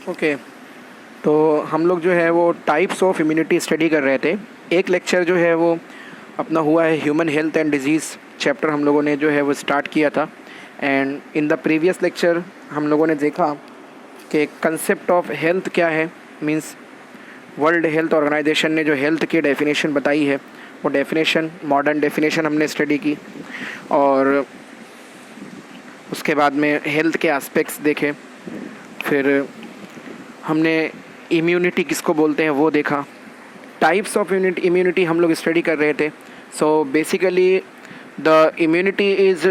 Okay. तो हम लोग जो है वो टाइप्स ऑफ इम्यूनिटी स्टडी कर रहे थे। एक लेक्चर जो है वो अपना हुआ है human health and disease chapter हम लोगों ने जो है वो स्टार्ट किया था। And in the previous lecture हम लोगों ने देखा कि कंसेप्ट ऑफ हेल्थ क्या है। मींस वर्ल्ड हेल्थ ऑर्गेनाइजेशन ने जो हेल्थ की डेफिनेशन बताई है वो डेफिनेशन, मॉडर्न डेफिनेशन हमने स्टडी की। और उसके बाद में हेल्थ के एस्पेक्ट्स देखे। फिर हमने इम्यूनिटी किसको बोलते हैं वो देखा। टाइप्स ऑफ इम्यूनिटी हम लोग स्टडी कर रहे थे। So basically the immunity is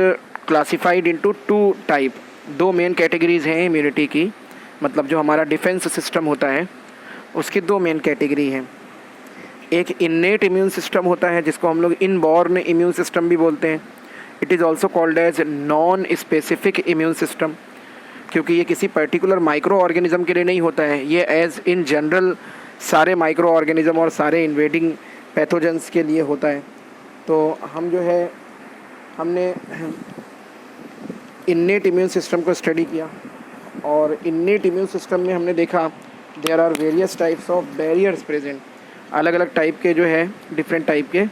classified into two type. दो मेन कैटेगरीज़ हैं इम्यूनिटी की। मतलब जो हमारा डिफेंस सिस्टम होता है उसकी दो मेन कैटेगरी हैं। एक इन्नेट इम्यून सिस्टम होता है जिसको हम लोग इनबॉर्न इम्यून सिस्टम भी बोलते हैं। It is also called as non specific immune system, क्योंकि ये किसी पर्टिकुलर माइक्रो ऑर्गेनिज्म के लिए नहीं होता है। ये एज इन जनरल सारे माइक्रो ऑर्गेनिज्म और सारे इन्वेडिंग पैथोजेंस के लिए होता है। तो हम जो है हमने इन्नेट इम्यून सिस्टम को स्टडी किया। और इन्नेट इम्यून सिस्टम में हमने देखा there are various types of barriers present. अलग अलग टाइप के जो है डिफरेंट टाइप के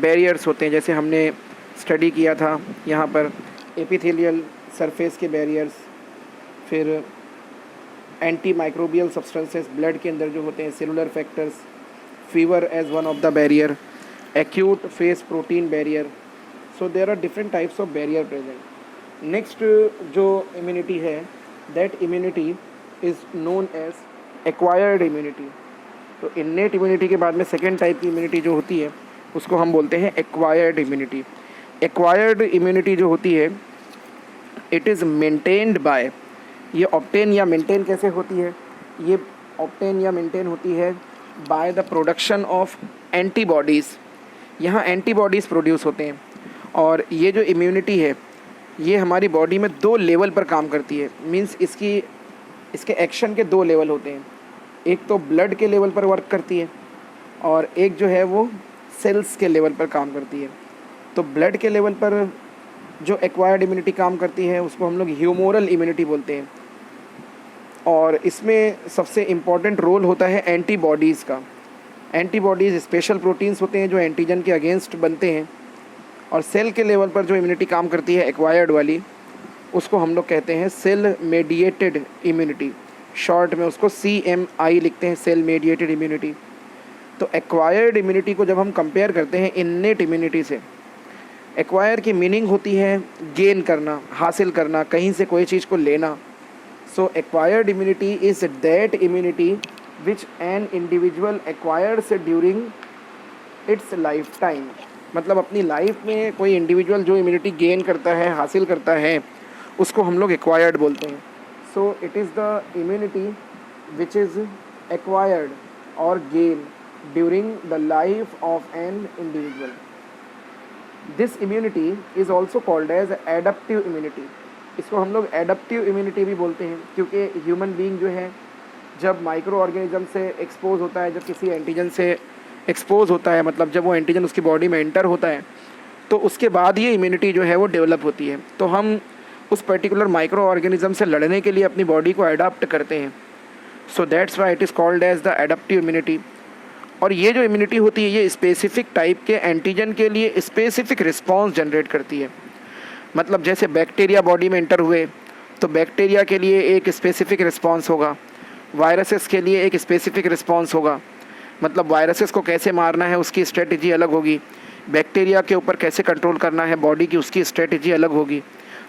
बैरियर्स होते हैं। जैसे हमने स्टडी किया था यहाँ पर एपिथेलियल सरफेस के बैरियर्स, फिर एंटी माइक्रोबियल सब्सटेंसेस ब्लड के अंदर जो होते हैं, cellular factors, fever as one of the barrier, acute phase protein barrier. So there are different types of barrier present. Next जो इम्यूनिटी है that immunity is known as acquired immunity. तो innate immunity के बाद में second type की immunity जो होती है उसको हम बोलते हैं एक्वायर्ड इम्यूनिटी। एक्वायर्ड इम्यूनिटी जो होती है इट इज़ मेंटेन्ड बाय, ये ऑब्टेन या मेंटेन कैसे होती है? ये ऑब्टेन या मेंटेन होती है by the production of antibodies. यहाँ एंटीबॉडीज़ प्रोड्यूस होते हैं। और ये जो इम्यूनिटी है ये हमारी बॉडी में दो लेवल पर काम करती है। मींस इसके एक्शन के दो लेवल होते हैं। एक तो ब्लड के लेवल पर वर्क करती है और एक जो है वो सेल्स के लेवल पर काम करती है। तो ब्लड के लेवल पर जो एक्वायर्ड इम्यूनिटी काम करती है उसको हम लोग ह्यूमोरल इम्यूनिटी बोलते हैं। और इसमें सबसे इम्पॉर्टेंट रोल होता है एंटीबॉडीज़ का। एंटीबॉडीज़ स्पेशल प्रोटीन्स होते हैं जो एंटीजन के अगेंस्ट बनते हैं। और सेल के लेवल पर जो इम्यूनिटी काम करती है एक्वायर्ड वाली, उसको हम लोग कहते हैं सेल मेडिएटेड इम्यूनिटी। शॉर्ट में उसको CMI लिखते हैं, सेल मेडिएटेड इम्यूनिटी। तो एक्वायर्ड इम्यूनिटी को जब हम कंपेयर करते हैं इन्नेट इम्यूनिटी से, एक्वायर की मीनिंग होती है गेन करना, हासिल करना, कहीं से कोई चीज़ को लेना। So acquired immunity is that immunity which an individual acquires during its lifetime. मतलब अपनी लाइफ में कोई इंडिविजुअल जो इम्यूनिटी गेन करता है, हासिल करता है, उसको हम लोग एक्वायर्ड बोलते हैं। So it is the immunity which is acquired और gain during the life of an individual. This immunity is also called as adaptive immunity. इसको हम लोग एडप्टिव इम्यूनिटी भी बोलते हैं, क्योंकि ह्यूमन बीइंग जो है जब माइक्रो ऑर्गेनिज्म से एक्सपोज होता है, जब किसी एंटीजन से एक्सपोज होता है, मतलब जब वो एंटीजन उसकी बॉडी में एंटर होता है, तो उसके बाद ये इम्यूनिटी जो है वो डेवलप होती है। तो हम उस पर्टिकुलर माइक्रो ऑर्गेनिज्म से लड़ने के लिए अपनी बॉडी को अडाप्ट करते हैं। So that's why it is called as the adaptive immunity. और ये जो इम्यूनिटी होती है ये स्पेसिफिक टाइप के एंटीजन के लिए स्पेसिफिक रिस्पॉन्स जनरेट करती है। मतलब जैसे बैक्टीरिया बॉडी में एंटर हुए तो बैक्टीरिया के लिए एक स्पेसिफिक रिस्पॉन्स होगा, वायरसेस के लिए एक स्पेसिफिक रिस्पॉन्स होगा। मतलब वायरसेस को कैसे मारना है उसकी स्ट्रेटजी अलग होगी, बैक्टीरिया के ऊपर कैसे कंट्रोल करना है बॉडी की उसकी स्ट्रेटजी अलग होगी।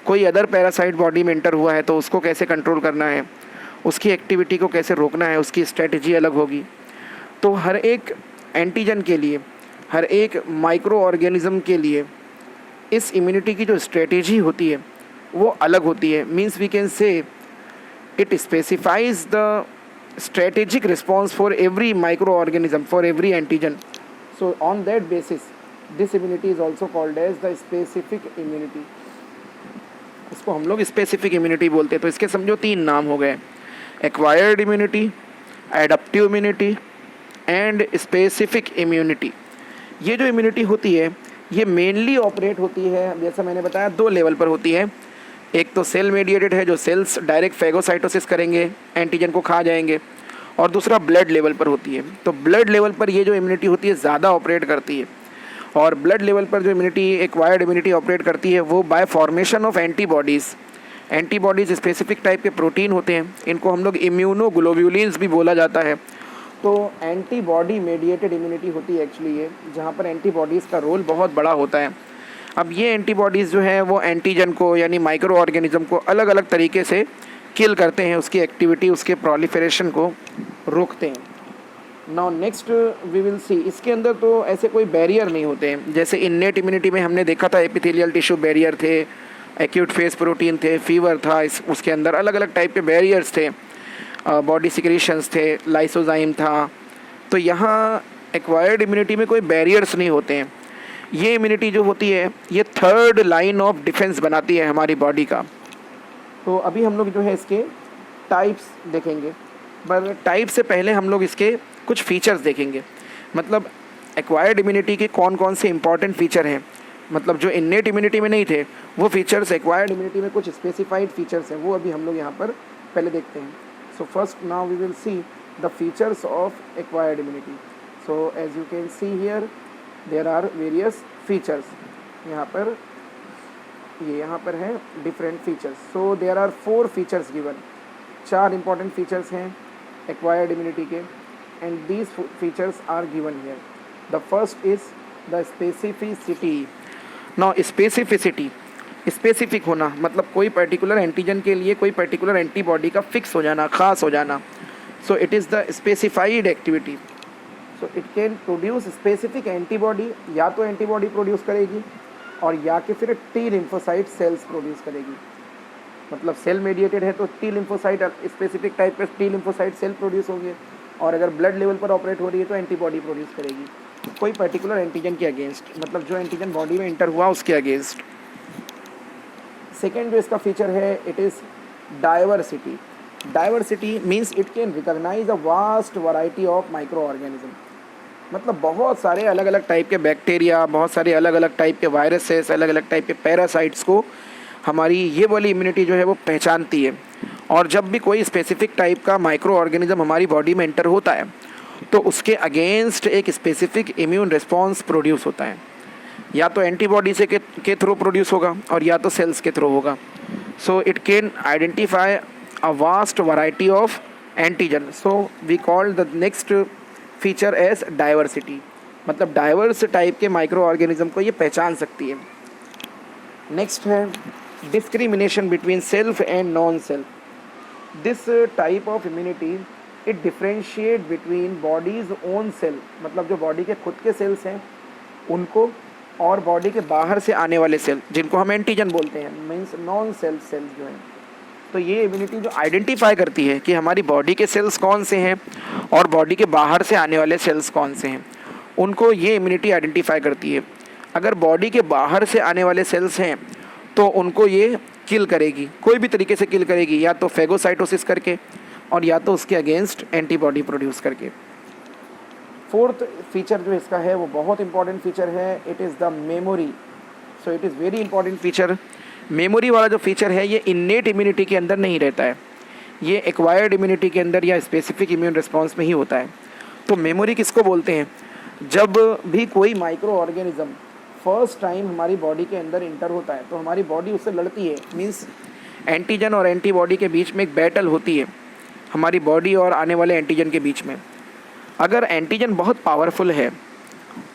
कोई अदर पैरासाइट बॉडी में एंटर हुआ है तो उसको कैसे कंट्रोल करना है, उसकी एक्टिविटी को कैसे रोकना है, उसकी स्ट्रेटजी अलग होगी। तो हर एक एंटीजन के लिए, हर एक माइक्रो ऑर्गेनिज्म के लिए इस इम्यूनिटी की जो स्ट्रेटजी होती है वो अलग होती है। Means we can say it specifies the strategic response for every microorganism, for every antigen. So on that basis this immunity is also called as the specific immunity. इसको हम लोग स्पेसिफिक इम्यूनिटी बोलते हैं। तो इसके समझो तीन नाम हो गए, acquired immunity, adaptive immunity and specific immunity. ये जो इम्यूनिटी होती है ये मेनली ऑपरेट होती है, जैसा मैंने बताया, दो लेवल पर होती है। एक तो सेल मेडिएटेड है, जो सेल्स डायरेक्ट फेगोसाइटोसिस करेंगे, एंटीजन को खा जाएंगे, और दूसरा ब्लड लेवल पर होती है। तो ब्लड लेवल पर ये जो इम्यूनिटी होती है ज़्यादा ऑपरेट करती है, और ब्लड लेवल पर जो इम्यूनिटी, एक्वायर्ड इम्यूनिटी ऑपरेट करती है वो bye formation of antibodies. Antibodies specific type के प्रोटीन होते हैं, इनको हम लोग इम्यूनोग्लोब्यूलिन्स भी बोला जाता है। तो एंटीबॉडी मेडिएटेड इम्यूनिटी होती है एक्चुअली ये, जहाँ पर एंटीबॉडीज़ का रोल बहुत बड़ा होता है। अब ये एंटीबॉडीज़ जो है वो एंटीजन को यानी माइक्रो ऑर्गेनिज्म को अलग अलग तरीके से किल करते हैं, उसकी एक्टिविटी, उसके प्रोलिफरेशन को रोकते हैं। Now next we will see, इसके अंदर तो ऐसे कोई बैरियर नहीं होते हैं। जैसे इन्नेट इम्यूनिटी में हमने देखा था एपिथेलियल टिश्यू बैरियर थे, एक्यूट फेस प्रोटीन थे, फीवर था, उसके अंदर अलग अलग टाइप के बैरियर्स थे, बॉडी सिक्रीशंस थे, लाइसोजाइम था। तो यहाँ एक्वायर्ड इम्यूनिटी में कोई बैरियर्स नहीं होते हैं। ये इम्यूनिटी जो होती है ये थर्ड लाइन ऑफ डिफेंस बनाती है हमारी बॉडी का। तो अभी हम लोग जो है इसके टाइप्स देखेंगे, पर टाइप से पहले हम लोग इसके कुछ फीचर्स देखेंगे। मतलब एक्वायर्ड इम्यूनिटी के कौन कौन से इंपॉर्टेंट फीचर हैं, मतलब जो इन्नेट इम्यूनिटी में नहीं थे वो फीचर्स एक्वायर्ड इम्यूनिटी में कुछ स्पेसिफाइड फीचर्स हैं, वो अभी हम लोग यहाँ पर पहले देखते हैं। So first now we will see the features of acquired immunity. So as you can see here there are various features. यहाँ पर है different features. So there are 4 features given, 4 important features हैं एक्वायर्ड इम्यूनिटी के, and these features are given here. The first is the specificity. Now specificity, specific होना मतलब कोई particular antigen के लिए कोई पर्टिकुलर एंटीबॉडी का फिक्स हो जाना, खास हो जाना। सो it is the specified activity. So it can produce specific antibody, या तो एंटीबॉडी प्रोड्यूस करेगी और या कि फिर टी लिम्फोसाइट सेल्स प्रोड्यूस करेगी। मतलब सेल मेडिएटेड है तो टी लिम्फोसाइट, स्पेसिफिक टाइप के टी लिम्फोसाइट सेल प्रोड्यूस होंगे, और अगर ब्लड लेवल पर ऑपरेट हो रही है तो एंटीबॉडी प्रोड्यूस करेगी कोई पर्टिकुलर एंटीजन के अगेंस्ट, मतलब जो एंटीजन बॉडी में इंटर हुआ उसके अगेंस्ट। सेकेंड जो इसका फीचर है it is diversity. Diversity means it can recognise a vast variety of micro organism. मतलब बहुत सारे अलग अलग टाइप के बैक्टीरिया, बहुत सारे अलग अलग टाइप के वायरसेस, अलग अलग टाइप के पैरासाइट्स को हमारी ये वाली इम्यूनिटी जो है वो पहचानती है। और जब भी कोई स्पेसिफिक टाइप का माइक्रो ऑर्गेनिज्म हमारी बॉडी में एंटर होता है तो उसके अगेंस्ट एक स्पेसिफिक इम्यून रिस्पॉन्स प्रोड्यूस होता है, या तो एंटीबॉडी से के थ्रू प्रोड्यूस होगा और या तो सेल्स के थ्रू होगा। So it can identify a vast variety of antigen. So we call the next feature as diversity, मतलब डाइवर्स टाइप के माइक्रो ऑर्गेनिज्म को ये पहचान सकती है। नेक्स्ट है discrimination between self and non self. This type of immunity it differentiate between body's own cell, मतलब जो बॉडी के खुद के सेल्स हैं उनको, और बॉडी के बाहर से आने वाले सेल जिनको हम एंटीजन बोलते हैं, मीन्स नॉन सेल्फ सेल्स जो हैं। तो ये इम्यूनिटी जो आइडेंटिफाई करती है कि हमारी बॉडी के सेल्स कौन से हैं और बॉडी के बाहर से आने वाले सेल्स कौन से हैं, उनको ये इम्यूनिटी आइडेंटिफाई करती है। अगर बॉडी के बाहर से आने वाले सेल्स हैं तो उनको ये किल करेगी, कोई भी तरीके से किल करेगी, या तो फेगोसाइटोसिस करके और या तो उसके अगेंस्ट एंटीबॉडी प्रोड्यूस करके। फोर्थ फीचर जो इसका है वो बहुत इंपॉर्टेंट फीचर है, it is the memory. So it is very important feature. Memory वाला जो फीचर है ये इन्नेट इम्यूनिटी के अंदर नहीं रहता है, ये एक्वायर्ड इम्यूनिटी के अंदर या स्पेसिफिक इम्यून रिस्पॉन्स में ही होता है। तो मेमोरी किसको बोलते हैं? जब भी कोई माइक्रो ऑर्गेनिज्म फर्स्ट टाइम हमारी बॉडी के अंदर इंटर होता है तो हमारी बॉडी उससे लड़ती है, मीन्स एंटीजन और एंटीबॉडी के बीच में एक बैटल होती है हमारी बॉडी और आने वाले एंटीजन के बीच में। अगर एंटीजन बहुत पावरफुल है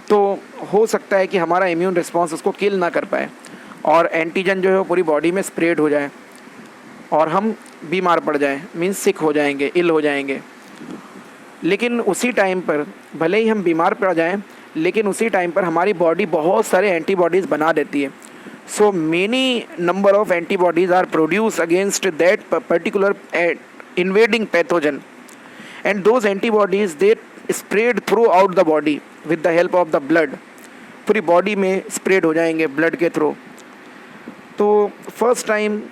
तो हो सकता है कि हमारा इम्यून रिस्पॉन्स उसको किल ना कर पाए और एंटीजन जो है वो पूरी बॉडी में स्प्रेड हो जाए और हम बीमार पड़ जाएं, मीन्स सिक हो जाएंगे, इल हो जाएंगे। लेकिन उसी टाइम पर भले ही हम बीमार पड़ जाएं, लेकिन उसी टाइम पर हमारी बॉडी बहुत सारे एंटीबॉडीज़ बना देती है। So many number of antibodies are produce against that particular invading pathogen, and those antibodies they spread throughout the body with the help of the blood। पूरी बॉडी में स्प्रेड हो जाएंगे ब्लड के थ्रू। तो first time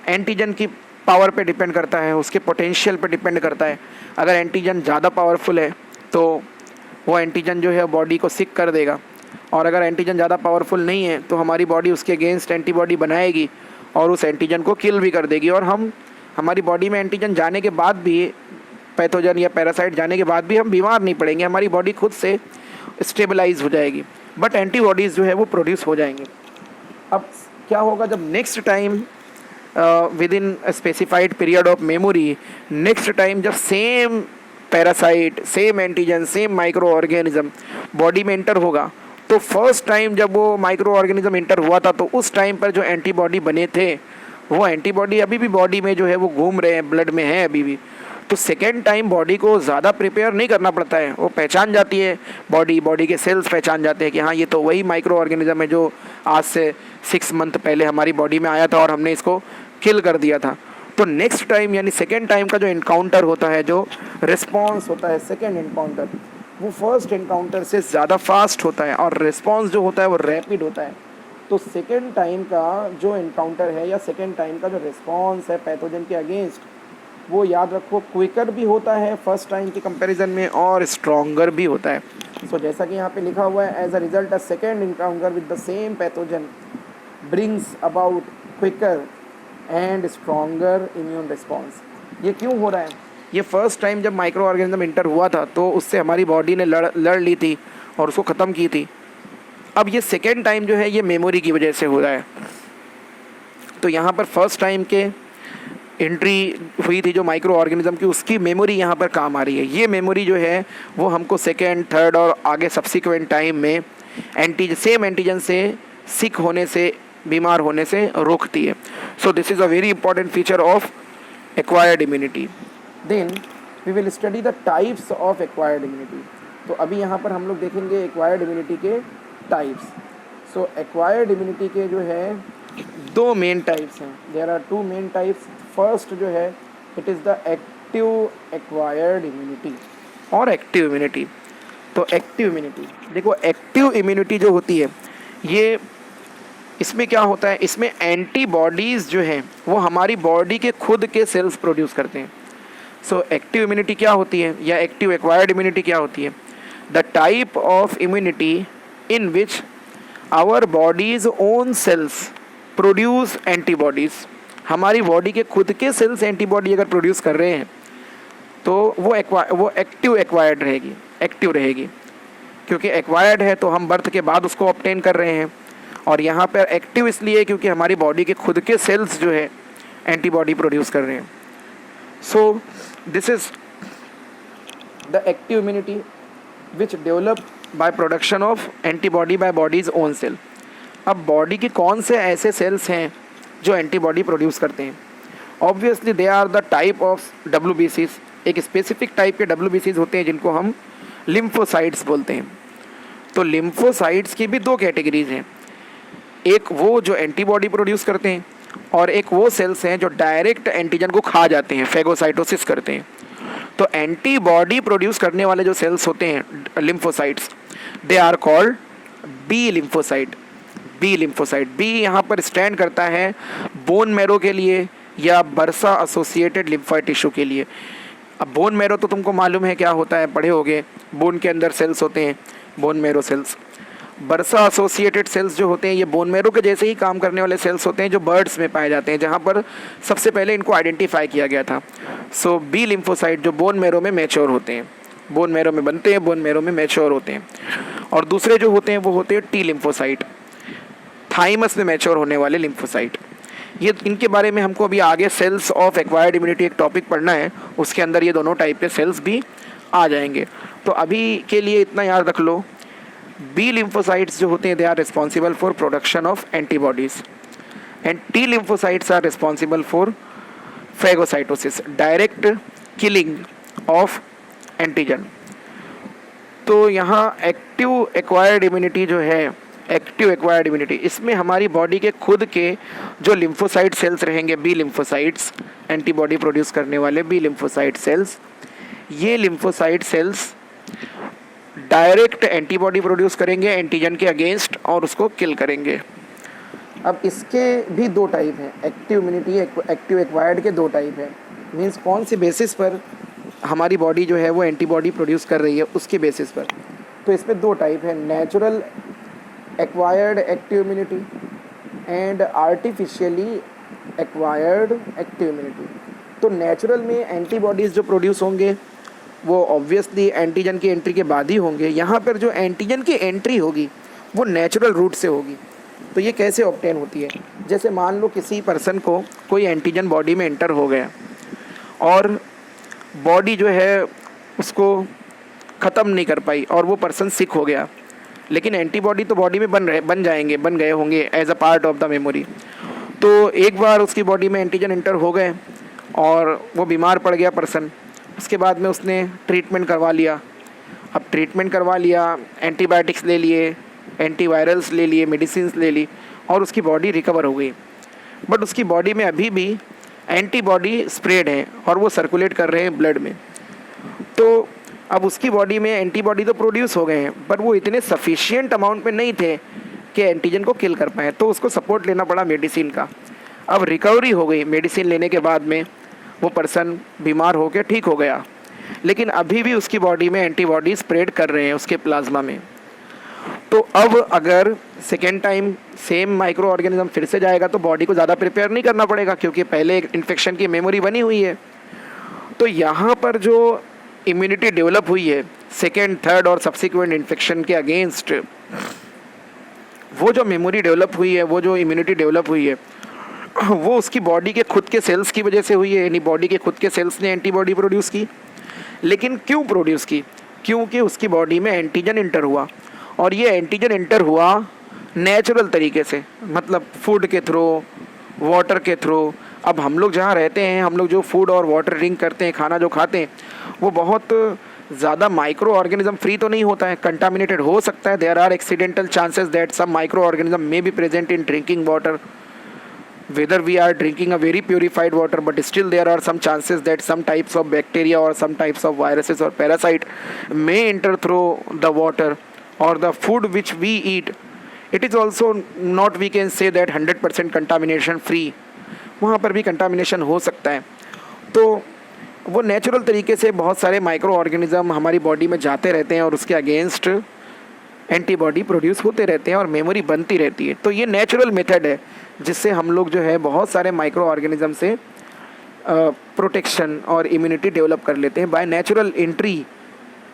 antigen की power पे depend करता है, उसके पोटेंशियल पे डिपेंड करता है। अगर एंटीजन ज़्यादा पावरफुल है तो वो एंटीजन जो है बॉडी को सिक कर देगा, और अगर एंटीजन ज़्यादा पावरफुल नहीं है तो हमारी बॉडी उसके अगेंस्ट एंटीबॉडी बनाएगी और उस एंटीजन को किल भी कर देगी, और हमारी बॉडी में एंटीजन जाने के बाद भी, पैथोजन या पैरासाइट जाने के बाद भी हम बीमार नहीं पड़ेंगे, हमारी बॉडी खुद से स्टेबलाइज हो जाएगी, बट एंटीबॉडीज़ जो है वो प्रोड्यूस हो जाएंगे। अब क्या होगा जब next time within specified period of memory, next time जब same parasite, same antigen, same microorganism body में इंटर होगा, तो फर्स्ट टाइम जब वो माइक्रो ऑर्गेनिज्म इंटर हुआ था तो उस टाइम पर जो एंटीबॉडी बने थे वो एंटीबॉडी अभी भी बॉडी में जो है वो घूम रहे हैं, ब्लड में है अभी भी। तो सेकेंड टाइम बॉडी को ज़्यादा प्रिपेयर नहीं करना पड़ता है, वो पहचान जाती है, बॉडी के सेल्स पहचान जाते हैं कि हाँ ये तो वही माइक्रो ऑर्गेनिज्म है जो आज से 6 मंथ पहले हमारी बॉडी में आया था और हमने इसको किल कर दिया था। तो नेक्स्ट टाइम यानी सेकेंड टाइम का जो इनकाउंटर होता है, जो रिस्पॉन्स होता है सेकेंड इनकाउंटर, वो फर्स्ट इनकाउंटर से ज़्यादा फास्ट होता है और रिस्पॉन्स जो होता है वो रैपिड होता है। तो सेकेंड टाइम का जो इनकाउंटर है या सेकेंड टाइम का जो रिस्पॉन्स है पैथोजन के अगेंस्ट, वो याद रखो क्विकर भी होता है फर्स्ट टाइम के कंपैरिजन में और स्ट्रॉन्गर भी होता है। सो जैसा कि यहाँ पे लिखा हुआ है, as a result a second encounter with the same pathogen brings about quicker and stronger immune response. ये क्यों हो रहा है? ये फर्स्ट टाइम जब माइक्रो ऑर्गेनिज्म इंटर हुआ था तो उससे हमारी बॉडी ने लड़ ली थी और उसको ख़त्म की थी। अब ये सेकेंड टाइम जो है ये मेमोरी की वजह से हो रहा है। तो यहाँ पर फर्स्ट टाइम के एंट्री हुई थी जो माइक्रो ऑर्गेनिज्म की, उसकी मेमोरी यहाँ पर काम आ रही है। ये मेमोरी जो है वो हमको सेकेंड, थर्ड और आगे सब्सिक्वेंट टाइम में सेम एंटीजन से सिक होने से, बीमार होने से रोकती है। So this is a very important feature of acquired immunity. Then we will study the types of acquired immunity. तो अभी यहाँ पर हम लोग देखेंगे एक्वायर्ड इम्यूनिटी के टाइप्स। सो एक्वायर्ड इम्यूनिटी के जो है 2 मेन टाइप्स हैं। There are 2 main types. First जो है it is the active acquired immunity और एक्टिव इम्यूनिटी। तो एक्टिव इम्यूनिटी देखो, एक्टिव इम्यूनिटी जो होती है ये, इसमें क्या होता है, इसमें एंटीबॉडीज़ जो हैं वो हमारी बॉडी के खुद के सेल्स प्रोड्यूस करते हैं। सो एक्टिव इम्यूनिटी क्या होती है या एक्टिव एक्वायर्ड इम्यूनिटी क्या होती है? The type of immunity in which our body's own cells produce antibodies। हमारी बॉडी के खुद के सेल्स एंटीबॉडी अगर प्रोड्यूस कर रहे हैं तो वो एक्टिव एक्वायर्ड रहेगी, एक्टिव रहेगी, क्योंकि एक्वायर्ड है तो हम बर्थ के बाद उसको ऑब्टेन कर रहे हैं। और यहाँ पर एक्टिव इसलिए क्योंकि हमारी बॉडी के खुद के सेल्स जो है एंटीबॉडी प्रोड्यूस कर रहे हैं। So this is the active immunity which develop by production of antibody by body's own cell. अब बॉडी के कौन से ऐसे सेल्स हैं जो एंटीबॉडी प्रोड्यूस करते हैं? Obviously they are the type of WBCs। एक स्पेसिफिक टाइप के WBCs होते हैं जिनको हम लिम्फोसाइट्स बोलते हैं। तो लिम्फोसाइट्स की भी 2 कैटेगरीज हैं, एक वो जो एंटीबॉडी प्रोड्यूस करते हैं और एक वो सेल्स हैं जो डायरेक्ट एंटीजन को खा जाते हैं, फेगोसाइटोसिस करते हैं। तो एंटीबॉडी प्रोड्यूस करने वाले जो सेल्स होते हैं lymphocytes, they are called B lymphocyte. B lymphocyte, B यहाँ पर स्टैंड करता है बोन मैरो के लिए या बर्सा एसोसिएटेड लिम्फोइड टिश्यू के लिए। अब बोन मैरो तो तुमको मालूम है क्या होता है, पढ़े होगे, बोन के अंदर सेल्स होते हैं, bone marrow cells. Bursa associated cells जो होते हैं ये बोन मैरो के जैसे ही काम करने वाले सेल्स होते हैं जो बर्ड्स में पाए जाते हैं, जहाँ पर सबसे पहले इनको आइडेंटिफाई किया गया था। सो बी लिम्फोसाइट जो बोन मैरो में मैच्योर होते हैं, बोन मैरो में बनते हैं, बोन मैरो में मैच्योर होते हैं। और दूसरे जो होते हैं वो होते हैं टी लिम्फोसाइट, थाइमस में मैच्योर होने वाले लिम्फोसाइट। ये इनके बारे में हमको अभी आगे सेल्स ऑफ एक्वायर्ड इम्यूनिटी एक टॉपिक पढ़ना है, उसके अंदर ये दोनों टाइप के सेल्स भी आ जाएंगे। तो अभी के लिए इतना याद रख लो, बी लिम्फोसाइट्स जो होते हैं they are responsible for production of antibodies and T lymphocytes are responsible for phagocytosis, direct killing of antigen. तो यहाँ एक्टिव एक्वायर्ड इम्यूनिटी जो है, एक्टिव एक्वायर्ड इम्यूनिटी, इसमें हमारी बॉडी के खुद के जो लिम्फोसाइट सेल्स रहेंगे, बी लिम्फोसाइट्स, एंटीबॉडी प्रोड्यूस करने वाले बी लिम्फोसाइट सेल्स, ये lymphocyte sales direct antibody produce करेंगे एंटीजन के अगेंस्ट और उसको किल करेंगे। अब इसके भी 2 टाइप हैं, एक्टिव इम्यूनिटी, एक्टिव एक्वायर्ड के 2 टाइप हैं। मीन्स कौन सी बेसिस पर हमारी बॉडी जो है वो एंटीबॉडी प्रोड्यूस कर रही है उसके बेसिस पर। तो इसमें 2 टाइप है, natural acquired active immunity and artificially acquired active immunity. तो नेचुरल में एंटीबॉडीज़ जो प्रोड्यूस होंगे वो ऑब्वियसली एंटीजन की एंट्री के बाद ही होंगे। यहाँ पर जो एंटीजन की एंट्री होगी वो नेचुरल रूट से होगी। तो ये कैसे ऑब्टेन होती है? जैसे मान लो किसी पर्सन को कोई एंटीजन बॉडी में एंटर हो गया और बॉडी जो है उसको ख़त्म नहीं कर पाई और वो पर्सन सिक हो गया, लेकिन एंटीबॉडी तो बॉडी में बन गए होंगे as a part of the memory. तो एक बार उसकी बॉडी में एंटीजन एंटर हो गए और वो बीमार पड़ गया पर्सन, उसके बाद में उसने ट्रीटमेंट करवा लिया। अब ट्रीटमेंट करवा लिया, एंटीबायोटिक्स ले लिए, एंटीवायरल्स ले लिए, मेडिसिन्स ले ली और उसकी बॉडी रिकवर हो गई। बट उसकी बॉडी में अभी भी एंटीबॉडी स्प्रेड है और वो सर्कुलेट कर रहे हैं ब्लड में। तो अब उसकी बॉडी में एंटीबॉडी तो प्रोड्यूस हो गए हैं पर वो इतने सफिशिएंट अमाउंट में नहीं थे कि एंटीजन को किल कर पाए, तो उसको सपोर्ट लेना पड़ा मेडिसिन का। अब रिकवरी हो गई मेडिसिन लेने के बाद में, वो पर्सन बीमार हो के ठीक हो गया, लेकिन अभी भी उसकी बॉडी में एंटीबॉडी स्प्रेड कर रहे हैं उसके प्लाज्मा में। तो अब अगर second time same micro organism फिर से जाएगा तो बॉडी को ज़्यादा प्रिपेयर नहीं करना पड़ेगा क्योंकि पहले एक इन्फेक्शन की मेमोरी बनी हुई है। तो यहाँ पर जो इम्यूनिटी डेवलप हुई है सेकेंड, थर्ड और सब्सिक्वेंट इन्फेक्शन के अगेंस्ट, वो जो मेमोरी डेवलप हुई है, वो जो इम्यूनिटी डेवलप हुई है, वो उसकी बॉडी के खुद के सेल्स की वजह से हुई है। यानी बॉडी के खुद के सेल्स ने एंटीबॉडी प्रोड्यूस की। लेकिन क्यों प्रोड्यूस की? क्योंकि उसकी बॉडी में एंटीजन इंटर हुआ और ये एंटीजन इंटर हुआ नेचुरल तरीके से, मतलब फूड के थ्रू, वाटर के थ्रू। अब हम लोग जहाँ रहते हैं, हम लोग जो फूड और वाटर ड्रिंक करते हैं, खाना जो खाते हैं, वो बहुत ज़्यादा माइक्रो ऑर्गेनिज्म फ्री तो नहीं होता है, कंटामिनेटेड हो सकता है। There are accidental chances that some micro organism may be present in drinking water, whether we are drinking a very purified water, but still there are some chances that some types of bacteria or some types of viruses or parasite may enter through the water or the food which we eat. It is also not, we can say that 100% contamination free, वहाँ पर भी contamination हो सकता है। तो वो natural तरीके से बहुत सारे माइक्रो ऑर्गेनिज्म हमारी बॉडी में जाते रहते हैं और उसके अगेंस्ट एंटीबॉडी प्रोड्यूस होते रहते हैं और मेमोरी बनती रहती है। तो ये नेचुरल मेथड है जिससे हम लोग जो है बहुत सारे माइक्रो ऑर्गेनिज्म से प्रोटेक्शन और इम्यूनिटी डेवलप कर लेते हैं by natural entry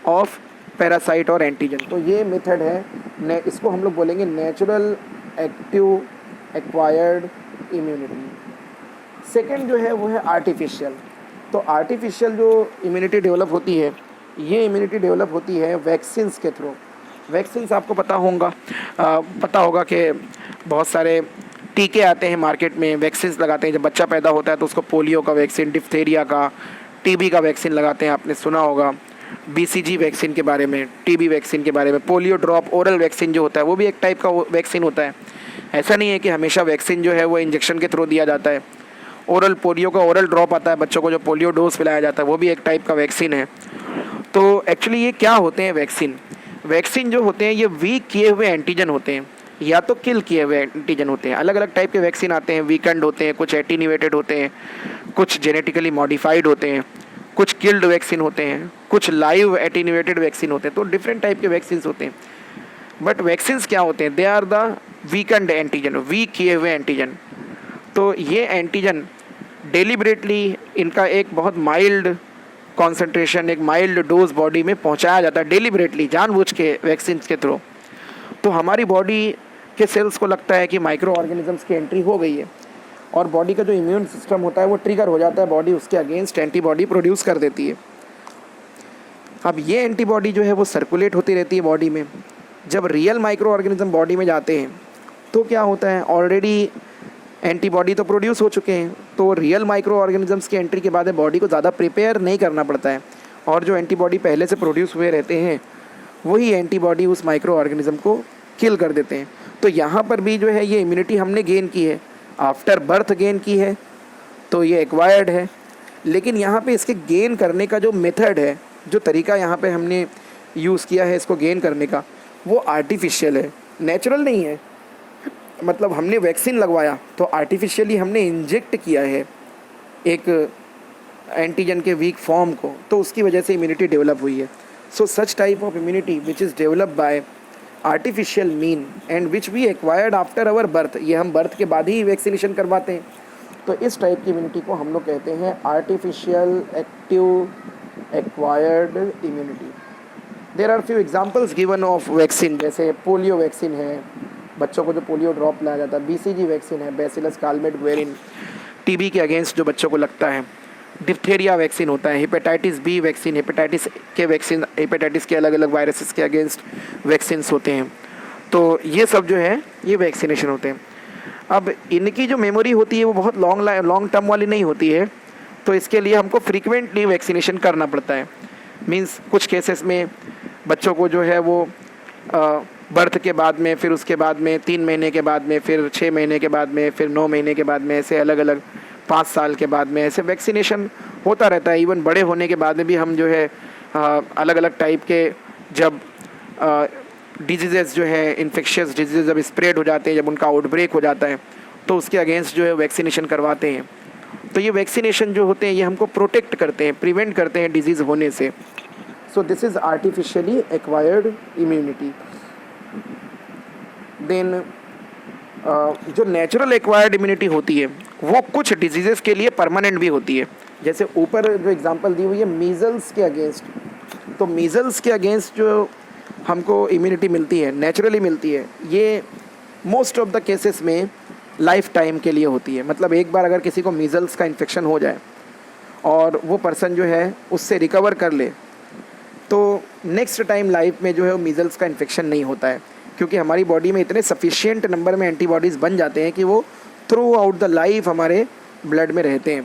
of parasite और एंटीजन। तो ये मेथड है, इसको हम लोग बोलेंगे natural active acquired immunity. Second जो है वो है आर्टिफिशियल। तो आर्टिफिशियल जो इम्यूनिटी डेवलप होती है, ये इम्यूनिटी डेवलप होती है वैक्सीन्स के थ्रू। वैक्सीन्स आपको पता होगा कि बहुत सारे टीके आते हैं मार्केट में, वैक्सीन्स लगाते हैं। जब बच्चा पैदा होता है तो उसको पोलियो का वैक्सीन, डिप्थेरिया का, टीबी का वैक्सीन लगाते हैं। आपने सुना होगा बीसीजी वैक्सीन के बारे में, टीबी वैक्सीन के बारे में। पोलियो ड्रॉप ओरल वैक्सीन जो होता है वो भी एक टाइप का वैक्सीन होता है। ऐसा नहीं है कि हमेशा वैक्सीन जो है वो इंजेक्शन के थ्रू दिया जाता है। ओरल पोलियो का ओरल ड्रॉप आता है, बच्चों को जो पोलियो डोज पिलाया जाता है, वो भी एक टाइप का वैक्सीन है। तो एक्चुअली ये क्या होते हैं वैक्सीन जो होते हैं ये वीक किए हुए एंटीजन होते हैं या तो किल किए हुए एंटीजन होते हैं। अलग अलग टाइप के वैक्सीन आते हैं, वीकेंड होते हैं, कुछ एटीन्यूएटेड होते हैं, कुछ जेनेटिकली मॉडिफाइड होते हैं, कुछ किल्ड वैक्सीन होते हैं, कुछ लाइव एटीन्यूएटेड वैक्सीन होते हैं। तो डिफरेंट टाइप के वैक्सीन होते हैं। बट वैक्सीन्स क्या होते हैं? They are the weakened antigen, weak किए हुए एंटीजन। तो ये एंटीजन डेलिबरेटली इनका एक बहुत माइल्ड कॉन्सेंट्रेशन, एक माइल्ड डोज बॉडी में पहुंचाया जाता है, डेलिबरेटली, जानबूझ के वैक्सीन के थ्रू। तो हमारी बॉडी के सेल्स को लगता है कि माइक्रो ऑर्गेनिजम्स की एंट्री हो गई है और बॉडी का जो इम्यून सिस्टम होता है वो ट्रिगर हो जाता है, बॉडी उसके अगेंस्ट एंटीबॉडी प्रोड्यूस कर देती है। अब ये एंटीबॉडी जो है वो सर्कुलेट होती रहती है बॉडी में। जब रियल माइक्रो ऑर्गेनिज्म बॉडी में जाते हैं तो क्या होता है, ऑलरेडी एंटीबॉडी तो प्रोड्यूस हो चुके हैं, तो रियल माइक्रो ऑर्गेनिजम्स की एंट्री के बाद बॉडी को ज़्यादा प्रिपेयर नहीं करना पड़ता है और जो एंटीबॉडी पहले से प्रोड्यूस हुए रहते हैं वही एंटीबॉडी उस माइक्रो ऑर्गेनिज्म को किल कर देते हैं। तो यहाँ पर भी जो है ये इम्यूनिटी हमने गेन की है, आफ्टर बर्थ गेन की है, तो ये एक्वायर्ड है। लेकिन यहाँ पे इसके गेन करने का जो मेथड है, जो तरीका यहाँ पे हमने यूज़ किया है इसको गेन करने का, वो आर्टिफिशियल है, नेचुरल नहीं है। मतलब हमने वैक्सीन लगवाया तो आर्टिफिशियली हमने इंजेक्ट किया है एक एंटीजन के वीक फॉर्म को, तो उसकी वजह से इम्यूनिटी डेवलप हुई है। So such type of immunity which is develop by artificial mean and which we acquired after our birth, ये हम बर्थ के बाद ही वैक्सीनेशन करवाते हैं, तो इस टाइप की इम्यूनिटी को हम लोग कहते हैं artificial active acquired immunity. There are few examples given of vaccine, जैसे पोलियो वैक्सीन है, बच्चों को जो पोलियो ड्रॉप लाया जाता है, बीसीजी वैक्सीन है, बैसिलस कालमेट-गुएरिन टीबी के अगेंस्ट जो बच्चों को लगता है, डिप्थेरिया वैक्सीन होता है, हेपेटाइटिस बी वैक्सीन, हेपेटाइटिस के वैक्सीन, हेपेटाइटिस के अलग अलग वायरसेस के अगेंस्ट वैक्सीन्स होते हैं। तो ये सब जो है ये वैक्सीनेशन होते हैं। अब इनकी जो मेमोरी होती है वो बहुत लॉन्ग टर्म वाली नहीं होती है, तो इसके लिए हमको फ्रीक्वेंटली वैक्सीनेशन करना पड़ता है। मींस कुछ केसेस में बच्चों को जो है वो बर्थ के बाद में, फिर उसके बाद में 3 महीने के बाद में, फिर 6 महीने के बाद में, फिर 9 महीने के बाद में, ऐसे अलग अलग 5 साल के बाद में ऐसे वैक्सीनेशन होता रहता है। इवन बड़े होने के बाद में भी हम जो है अलग अलग टाइप के जब डिजीज़ेस जो है इन्फेक्शियस डिजीज़ जब स्प्रेड हो जाते हैं, जब उनका आउटब्रेक हो जाता है, तो उसके अगेंस्ट जो है वैक्सीनेशन करवाते हैं। तो ये वैक्सीनेशन जो होते हैं ये हमको प्रोटेक्ट करते हैं, प्रिवेंट करते हैं डिजीज़ होने से। So this is artificially acquired immunity. Then जो नेचुरल एक्वायर्ड इम्यूनिटी होती है वो कुछ डिजीज़ेस के लिए परमानेंट भी होती है। जैसे ऊपर जो एग्जांपल दी हुई है मीज़ल्स के अगेंस्ट, तो मीज़ल्स के अगेंस्ट जो हमको इम्यूनिटी मिलती है, नेचुरली मिलती है, ये मोस्ट ऑफ द केसेस में लाइफ टाइम के लिए होती है। मतलब एक बार अगर किसी को मीज़ल्स का इन्फेक्शन हो जाए और वो पर्सन जो है उससे रिकवर कर ले, तो नेक्स्ट टाइम लाइफ में जो है वो मीज़ल्स का इन्फेक्शन नहीं होता है, क्योंकि हमारी बॉडी में इतने सफिशिएंट नंबर में एंटीबॉडीज़ बन जाते हैं कि वो थ्रू आउट द लाइफ हमारे ब्लड में रहते हैं।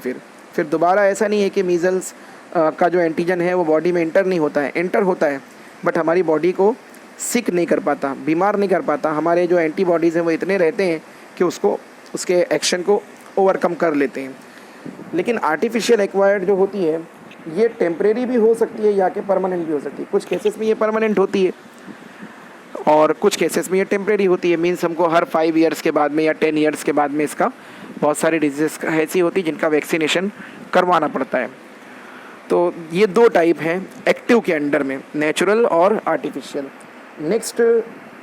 फिर दोबारा ऐसा नहीं है कि मीज़ल्स का जो एंटीजन है वो बॉडी में एंटर नहीं होता है, एंटर होता है, बट हमारी बॉडी को सिक नहीं कर पाता, बीमार नहीं कर पाता। हमारे जो एंटीबॉडीज़ हैं वो इतने रहते हैं कि उसके एक्शन को ओवरकम कर लेते हैं। लेकिन आर्टिफिशियल एक्वायर्ड जो होती है ये टेम्परेरी भी हो सकती है या कि परमानेंट भी हो सकती है। कुछ केसेस में ये परमानेंट होती है और कुछ केसेस में ये टेम्परेरी होती है। मीन्स हमको हर 5 ईयर्स के बाद में या 10 ईयर्स के बाद में इसका बहुत सारी डिजीज़ ऐसी होती है जिनका वैक्सीनेशन करवाना पड़ता है। तो ये 2 टाइप हैं एक्टिव के अंडर में, नेचुरल और आर्टिफिशियल। नेक्स्ट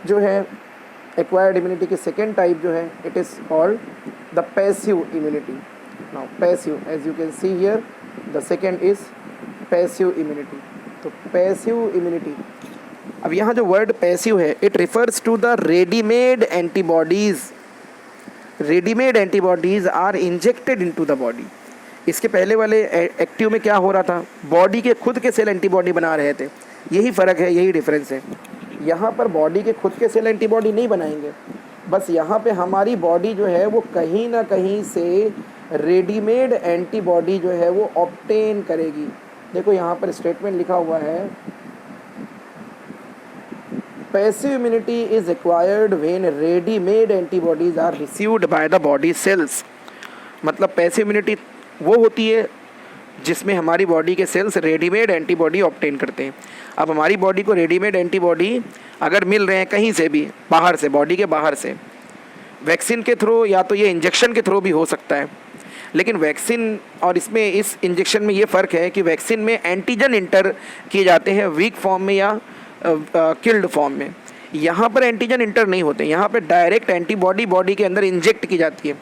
जो है एक्वायर्ड इम्यूनिटी की सेकेंड टाइप जो है, it is called the passive immunity. Now passive, as you can see here, the second is passive immunity. तो पैसिव इम्यूनिटी, अब यहाँ जो वर्ड पैसिव है, it refers to the readymade antibodies. Readymade antibodies are injected into the body. इसके पहले वाले active में क्या हो रहा था, बॉडी के खुद के सेल एंटीबॉडी बना रहे थे। यही फ़र्क है, यही डिफरेंस है। यहाँ पर बॉडी के खुद के सेल एंटीबॉडी नहीं बनाएंगे, बस यहाँ पे हमारी बॉडी जो है वो कहीं ना कहीं से रेडीमेड एंटीबॉडी जो है वो ऑब्टेन करेगी। देखो यहाँ पर स्टेटमेंट लिखा हुआ है, passive immunity is acquired when readymade antibodies are received by the body cells. मतलब पैसिव इम्यूनिटी वो होती है जिसमें हमारी बॉडी के सेल्स रेडीमेड एंटीबॉडी ऑब्टेन करते हैं। अब हमारी बॉडी को रेडीमेड एंटीबॉडी अगर मिल रहे हैं कहीं से भी, बाहर से, बॉडी के बाहर से, वैक्सीन के थ्रू या तो ये इंजेक्शन के थ्रू भी हो सकता है। लेकिन वैक्सीन और इसमें, इस इंजेक्शन में ये फ़र्क है कि वैक्सीन में एंटीजन इंटर किए जाते हैं वीक फॉर्म में या किल्ड फॉर्म में। यहाँ पर एंटीजन इंटर नहीं होते, यहाँ पर डायरेक्ट एंटीबॉडी बॉडी के अंदर इंजेक्ट की जाती है।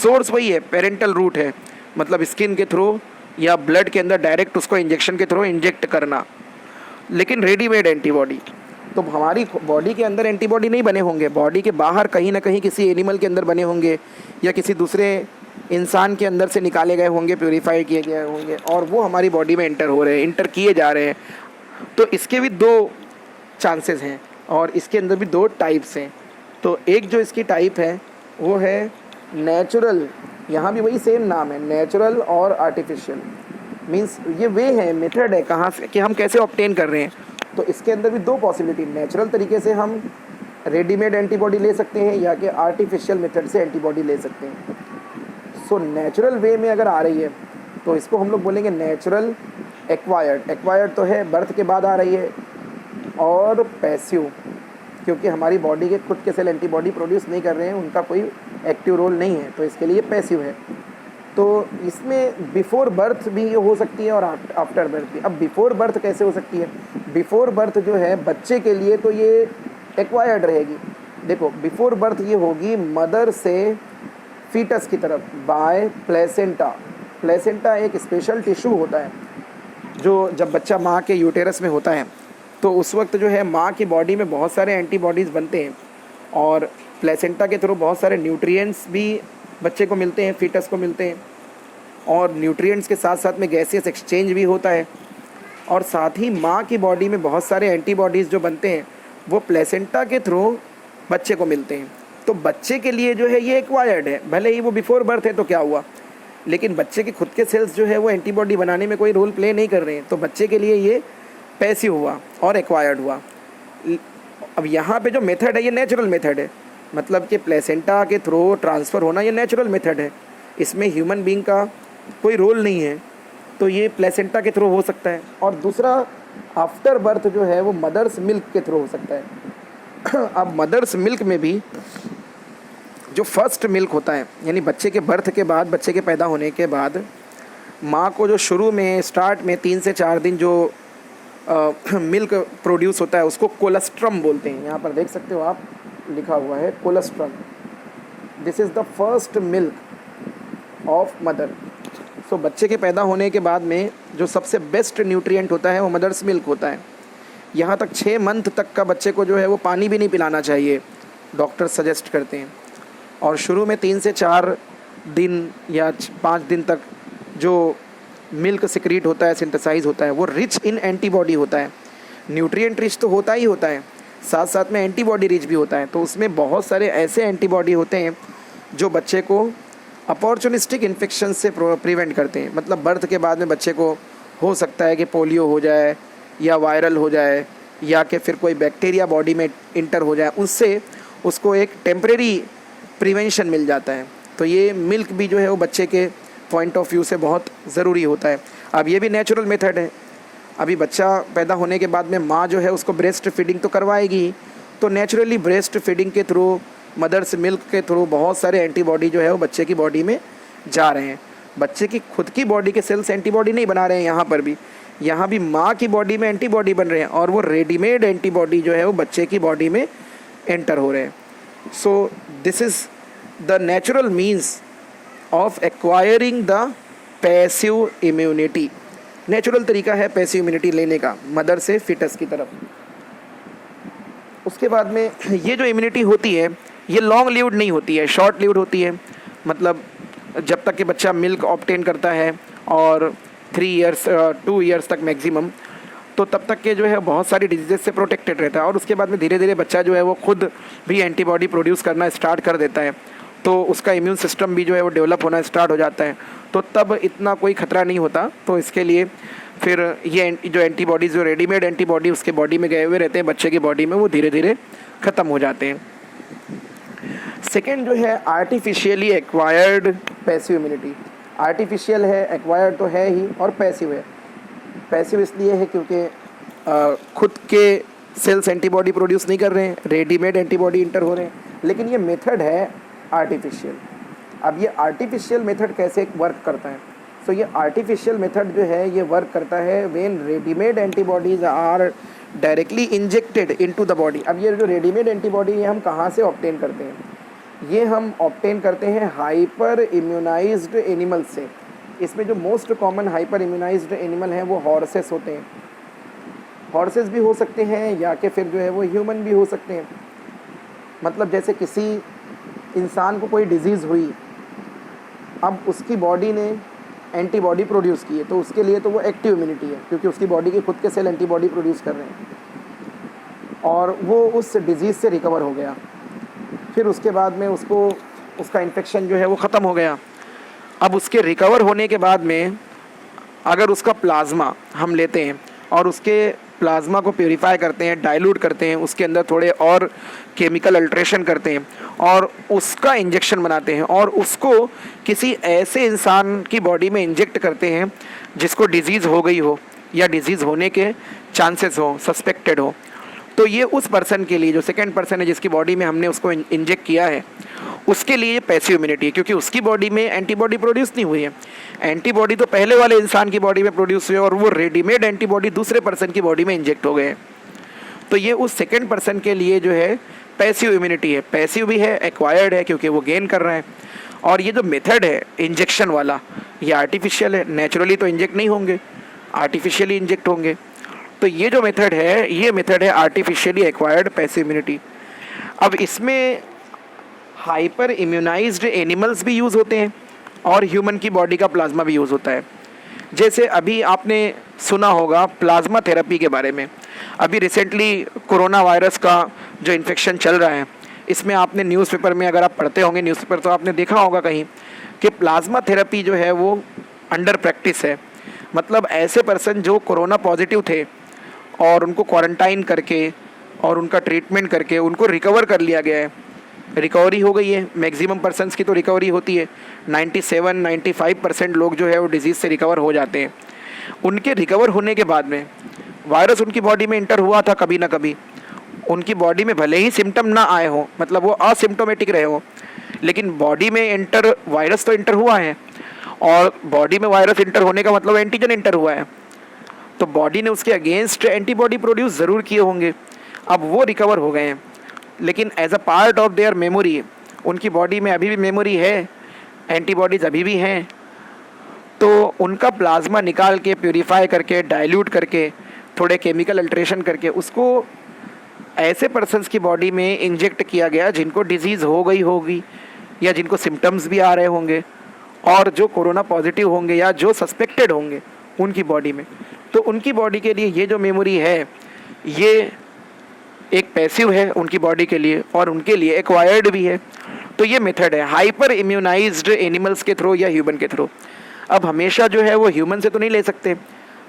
सोर्स वही है, पेरेंटल रूट है, मतलब स्किन के थ्रू या ब्लड के अंदर डायरेक्ट उसको इंजेक्शन के थ्रू इंजेक्ट करना। लेकिन रेडीमेड एंटीबॉडी, तो हमारी बॉडी के अंदर एंटीबॉडी नहीं बने होंगे, बॉडी के बाहर कहीं ना कहीं किसी एनिमल के अंदर बने होंगे या किसी दूसरे इंसान के अंदर से निकाले गए होंगे, प्योरीफाई किए गए होंगे, और वो हमारी बॉडी में एंटर हो रहे हैं, इंटर किए जा रहे हैं। तो इसके भी 2 चांसेस हैं और इसके अंदर भी 2 टाइप्स हैं। तो एक जो इसकी टाइप है वो है नेचुरल, यहाँ भी वही सेम नाम है, नेचुरल और आर्टिफिशियल। मींस ये वे है, मेथड है कहाँ से कि हम कैसे ऑब्टेन कर रहे हैं। तो इसके अंदर भी 2 पॉसिबिलिटी, नेचुरल तरीके से हम रेडीमेड एंटीबॉडी ले सकते हैं या कि आर्टिफिशियल मेथड से एंटीबॉडी ले सकते हैं। सो नेचुरल वे में अगर आ रही है तो इसको हम लोग बोलेंगे नेचुरल एक्वायर्ड। एक्वायर्ड तो है बर्थ के बाद आ रही है, और पैसिव क्योंकि हमारी बॉडी के खुद के सेल एंटीबॉडी प्रोड्यूस नहीं कर रहे हैं, उनका कोई एक्टिव रोल नहीं है, तो इसके लिए पैसिव है। तो इसमें बिफोर बर्थ भी हो सकती है और आफ्टर बर्थ भी। अब बिफोर बर्थ कैसे हो सकती है? बिफोर बर्थ जो है बच्चे के लिए तो ये एक्वायर्ड रहेगी। देखो बिफोर बर्थ ये होगी मदर से फीटस की तरफ बाय प्लेसेंटा। प्लेसेंटा एक स्पेशल टिश्यू होता है जो जब बच्चा माँ के यूटेरस में होता है तो उस वक्त जो है माँ की बॉडी में बहुत सारे एंटीबॉडीज़ बनते हैं और प्लेसेंटा के थ्रू बहुत सारे न्यूट्रिएंट्स भी बच्चे को मिलते हैं, फीटस को मिलते हैं, और न्यूट्रिएंट्स के साथ साथ में गैसियस एक्सचेंज भी होता है, और साथ ही माँ की बॉडी में बहुत सारे एंटीबॉडीज़ जो बनते हैं वो प्लेसेंटा के थ्रू बच्चे को मिलते हैं। तो बच्चे के लिए जो है ये एक्वायर्ड है, भले ही वो बिफोर बर्थ है तो क्या हुआ, लेकिन बच्चे के खुद के सेल्स जो है वो एंटीबॉडी बनाने में कोई रोल प्ले नहीं कर रहे हैं, तो बच्चे के लिए ये पैसिव हुआ और एक्वायर्ड हुआ। अब यहाँ पे जो मेथड है ये नेचुरल मेथड है, मतलब कि प्लेसेंटा के थ्रू ट्रांसफ़र होना ये नेचुरल मेथड है, इसमें ह्यूमन बीइंग का कोई रोल नहीं है, तो ये प्लेसेंटा के थ्रू हो सकता है। और दूसरा आफ्टर बर्थ जो है वो मदर्स मिल्क के थ्रू हो सकता है। अब मदर्स मिल्क में भी जो फर्स्ट मिल्क होता है, यानी बच्चे के बर्थ के बाद, बच्चे के पैदा होने के बाद माँ को जो शुरू में स्टार्ट में 3 से 4 दिन जो मिल्क प्रोड्यूस होता है उसको कोलेस्ट्रम बोलते हैं। यहाँ पर देख सकते हो आप, लिखा हुआ है colostrum. This is the first milk of mother. सो बच्चे के पैदा होने के बाद में जो सबसे बेस्ट न्यूट्रिएंट होता है वो मदर्स मिल्क होता है। यहाँ तक 6 मंथ तक का बच्चे को जो है वो पानी भी नहीं पिलाना चाहिए, डॉक्टर सजेस्ट करते हैं। और शुरू में 3 से 4 दिन या 5 दिन तक जो मिल्क सिक्रीट होता है, सिंथेसाइज होता है, वो रिच इन एंटीबॉडी होता है। न्यूट्रिएंट रिच तो होता ही होता है, साथ साथ में एंटीबॉडी रिच भी होता है। तो उसमें बहुत सारे ऐसे एंटीबॉडी होते हैं जो बच्चे को अपॉर्चुनिस्टिक इन्फेक्शन से प्रिवेंट करते हैं। मतलब बर्थ के बाद में बच्चे को हो सकता है कि पोलियो हो जाए या वायरल हो जाए या कि फिर कोई बैक्टीरिया बॉडी में इंटर हो जाए, उससे उसको एक टेम्परेरी प्रिवेंशन मिल जाता है। तो ये मिल्क भी जो है वो बच्चे के पॉइंट ऑफ व्यू से बहुत ज़रूरी होता है। अब ये भी नेचुरल मेथड है। अभी बच्चा पैदा होने के बाद में माँ जो है उसको ब्रेस्ट फीडिंग तो करवाएगी, तो नेचुरली ब्रेस्ट फीडिंग के थ्रू, मदर्स मिल्क के थ्रू बहुत सारे एंटीबॉडी जो है वो बच्चे की बॉडी में जा रहे हैं। बच्चे की खुद की बॉडी के सेल्स एंटीबॉडी नहीं बना रहे हैं, यहाँ भी माँ की बॉडी में एंटीबॉडी बन रहे हैं और वो रेडीमेड एंटीबॉडी जो है वो बच्चे की बॉडी में एंटर हो रहे हैं। So this is the natural means of acquiring the passive immunity. Natural तरीका है पैसिव इम्यूनिटी लेने का मदर से फिटस की तरफ। उसके बाद में ये जो इम्यूनिटी होती है ये लॉन्ग लिव्ड नहीं होती है, शॉर्ट लिव्ड होती है। मतलब जब तक कि बच्चा मिल्क ऑब्टेन करता है और 2 ईयर्स तक मैक्सिमम, तो तब तक के जो है बहुत सारी डिजीज़ से प्रोटेक्टेड रहता है। और उसके बाद में धीरे धीरे बच्चा जो है वो खुद भी एंटीबॉडी प्रोड्यूस करना स्टार्ट कर देता है, तो उसका इम्यून सिस्टम भी जो है वो डेवलप होना स्टार्ट हो जाता है, तो तब इतना कोई ख़तरा नहीं होता। तो इसके लिए फिर ये जो एंटीबॉडीज़, जो रेडीमेड एंटीबॉडी उसके बॉडी में गए हुए रहते हैं बच्चे की बॉडी में, वो धीरे धीरे ख़त्म हो जाते हैं। सेकेंड जो है artificially acquired passive immunity. Artificial है, एक्वायर्ड तो है ही, और पैसिव है। पैसिव इसलिए है क्योंकि खुद के सेल्स एंटीबॉडी प्रोड्यूस नहीं कर रहे हैं, रेडीमेड एंटीबॉडी इंटर हो रहे हैं, लेकिन ये मेथड है आर्टिफिशियल। अब ये आर्टिफिशियल मेथड कैसे वर्क करता है? सो ये आर्टिफिशियल मेथड जो है ये वर्क करता है when readymade antibodies are directly injected into the body. अब ये जो रेडीमेड एंटीबॉडी है हम कहाँ से ऑब्टेन करते हैं? ये हम ऑब्टेन करते हैं हाइपर इम्यूनाइज्ड एनिमल से। इसमें जो most common hyper immunised animal हैं वो हॉर्सेस होते हैं। हॉर्सेस भी हो सकते हैं या कि फिर जो है वो ह्यूमन भी हो सकते हैं। मतलब जैसे किसी इंसान को कोई डिजीज़ हुई, अब उसकी बॉडी ने एंटीबॉडी प्रोड्यूस की है, तो उसके लिए तो वो एक्टिव इम्यूनिटी है क्योंकि उसकी बॉडी के खुद के सेल एंटीबॉडी प्रोड्यूस कर रहे हैं और वो उस डिज़ीज़ से रिकवर हो गया। फिर उसके बाद में उसका इन्फेक्शन जो है वो ख़त्म हो गया। अब उसके रिकवर होने के बाद में अगर उसका प्लाज्मा हम लेते हैं और उसके प्लाज्मा को प्योरीफाई करते हैं, डाइल्यूट करते हैं, उसके अंदर थोड़े और केमिकल अल्ट्रेशन करते हैं और उसका इंजेक्शन बनाते हैं और उसको किसी ऐसे इंसान की बॉडी में इंजेक्ट करते हैं जिसको डिजीज़ हो गई हो या डिजीज़ होने के चांसेस हो, सस्पेक्टेड हो, तो ये उस पर्सन के लिए, जो सेकेंड पर्सन है जिसकी बॉडी में हमने उसको इंजेक्ट किया है, उसके लिए ये पैसिव इम्यूनिटी है क्योंकि उसकी बॉडी में एंटीबॉडी प्रोड्यूस नहीं हुई है। एंटीबॉडी तो पहले वाले इंसान की बॉडी में प्रोड्यूस हुई है और वो रेडीमेड एंटीबॉडी दूसरे पर्सन की बॉडी में इंजेक्ट हो गए हैं। तो ये उस सेकेंड पर्सन के लिए जो है पैसिव इम्यूनिटी है। पैसिव भी है, एक्वायर्ड है क्योंकि वो गेन कर रहे हैं। और ये जो मेथड है इंजेक्शन वाला, ये आर्टिफिशियल है, नेचुरली तो इंजेक्ट नहीं होंगे, आर्टिफिशियली इंजेक्ट होंगे। तो ये जो मेथड है, ये मेथड है आर्टिफिशियली एक्वायर्ड पैसिव इम्यूनिटी। अब इसमें हाइपर इम्यूनाइज्ड एनिमल्स भी यूज़ होते हैं और ह्यूमन की बॉडी का प्लाज्मा भी यूज़ होता है। जैसे अभी आपने सुना होगा प्लाज्मा थेरेपी के बारे में, अभी रिसेंटली कोरोना वायरस का जो इन्फेक्शन चल रहा है, इसमें आपने न्यूज़पेपर में, अगर आप पढ़ते होंगे न्यूज़पेपर, तो आपने देखा होगा कहीं कि प्लाज्मा थेरेपी जो है वो अंडर प्रैक्टिस है। मतलब ऐसे पर्सन जो कोरोना पॉजिटिव थे और उनको क्वारंटाइन करके और उनका ट्रीटमेंट करके उनको रिकवर कर लिया गया है, रिकवरी हो गई है। मैक्सिमम पर्सनस की तो रिकवरी होती है, 97-95% लोग जो है वो डिजीज़ से रिकवर हो जाते हैं। उनके रिकवर होने के बाद में वायरस उनकी बॉडी में इंटर हुआ था कभी ना कभी, उनकी बॉडी में भले ही सिम्टम ना आए हो, मतलब वो असिम्टोमेटिक रहे हो, लेकिन बॉडी में इंटर वायरस तो इंटर हुआ है, और बॉडी में वायरस इंटर होने का मतलब एंटीजन इंटर हुआ है, तो बॉडी ने उसके अगेंस्ट एंटीबॉडी प्रोड्यूस ज़रूर किए होंगे। अब वो रिकवर हो गए हैं, लेकिन as a part of their memory उनकी बॉडी में अभी भी मेमोरी है, एंटीबॉडीज़ अभी भी हैं, तो उनका प्लाज्मा निकाल के प्यूरीफाई करके डाइल्यूट करके थोड़े केमिकल अल्ट्रेशन करके उसको ऐसे पर्सन्स की बॉडी में इंजेक्ट किया गया जिनको डिजीज़ हो गई होगी या जिनको सिम्टम्स भी आ रहे होंगे और जो कोरोना पॉजिटिव होंगे या जो सस्पेक्टेड होंगे उनकी बॉडी में। तो उनकी बॉडी के लिए ये जो मेमोरी है ये एक पैसिव है उनकी बॉडी के लिए, और उनके लिए एक्वायर्ड भी है। तो ये मेथड है हाइपर इम्यूनाइज्ड एनिमल्स के थ्रू या ह्यूमन के थ्रू। अब हमेशा जो है वो ह्यूमन से तो नहीं ले सकते,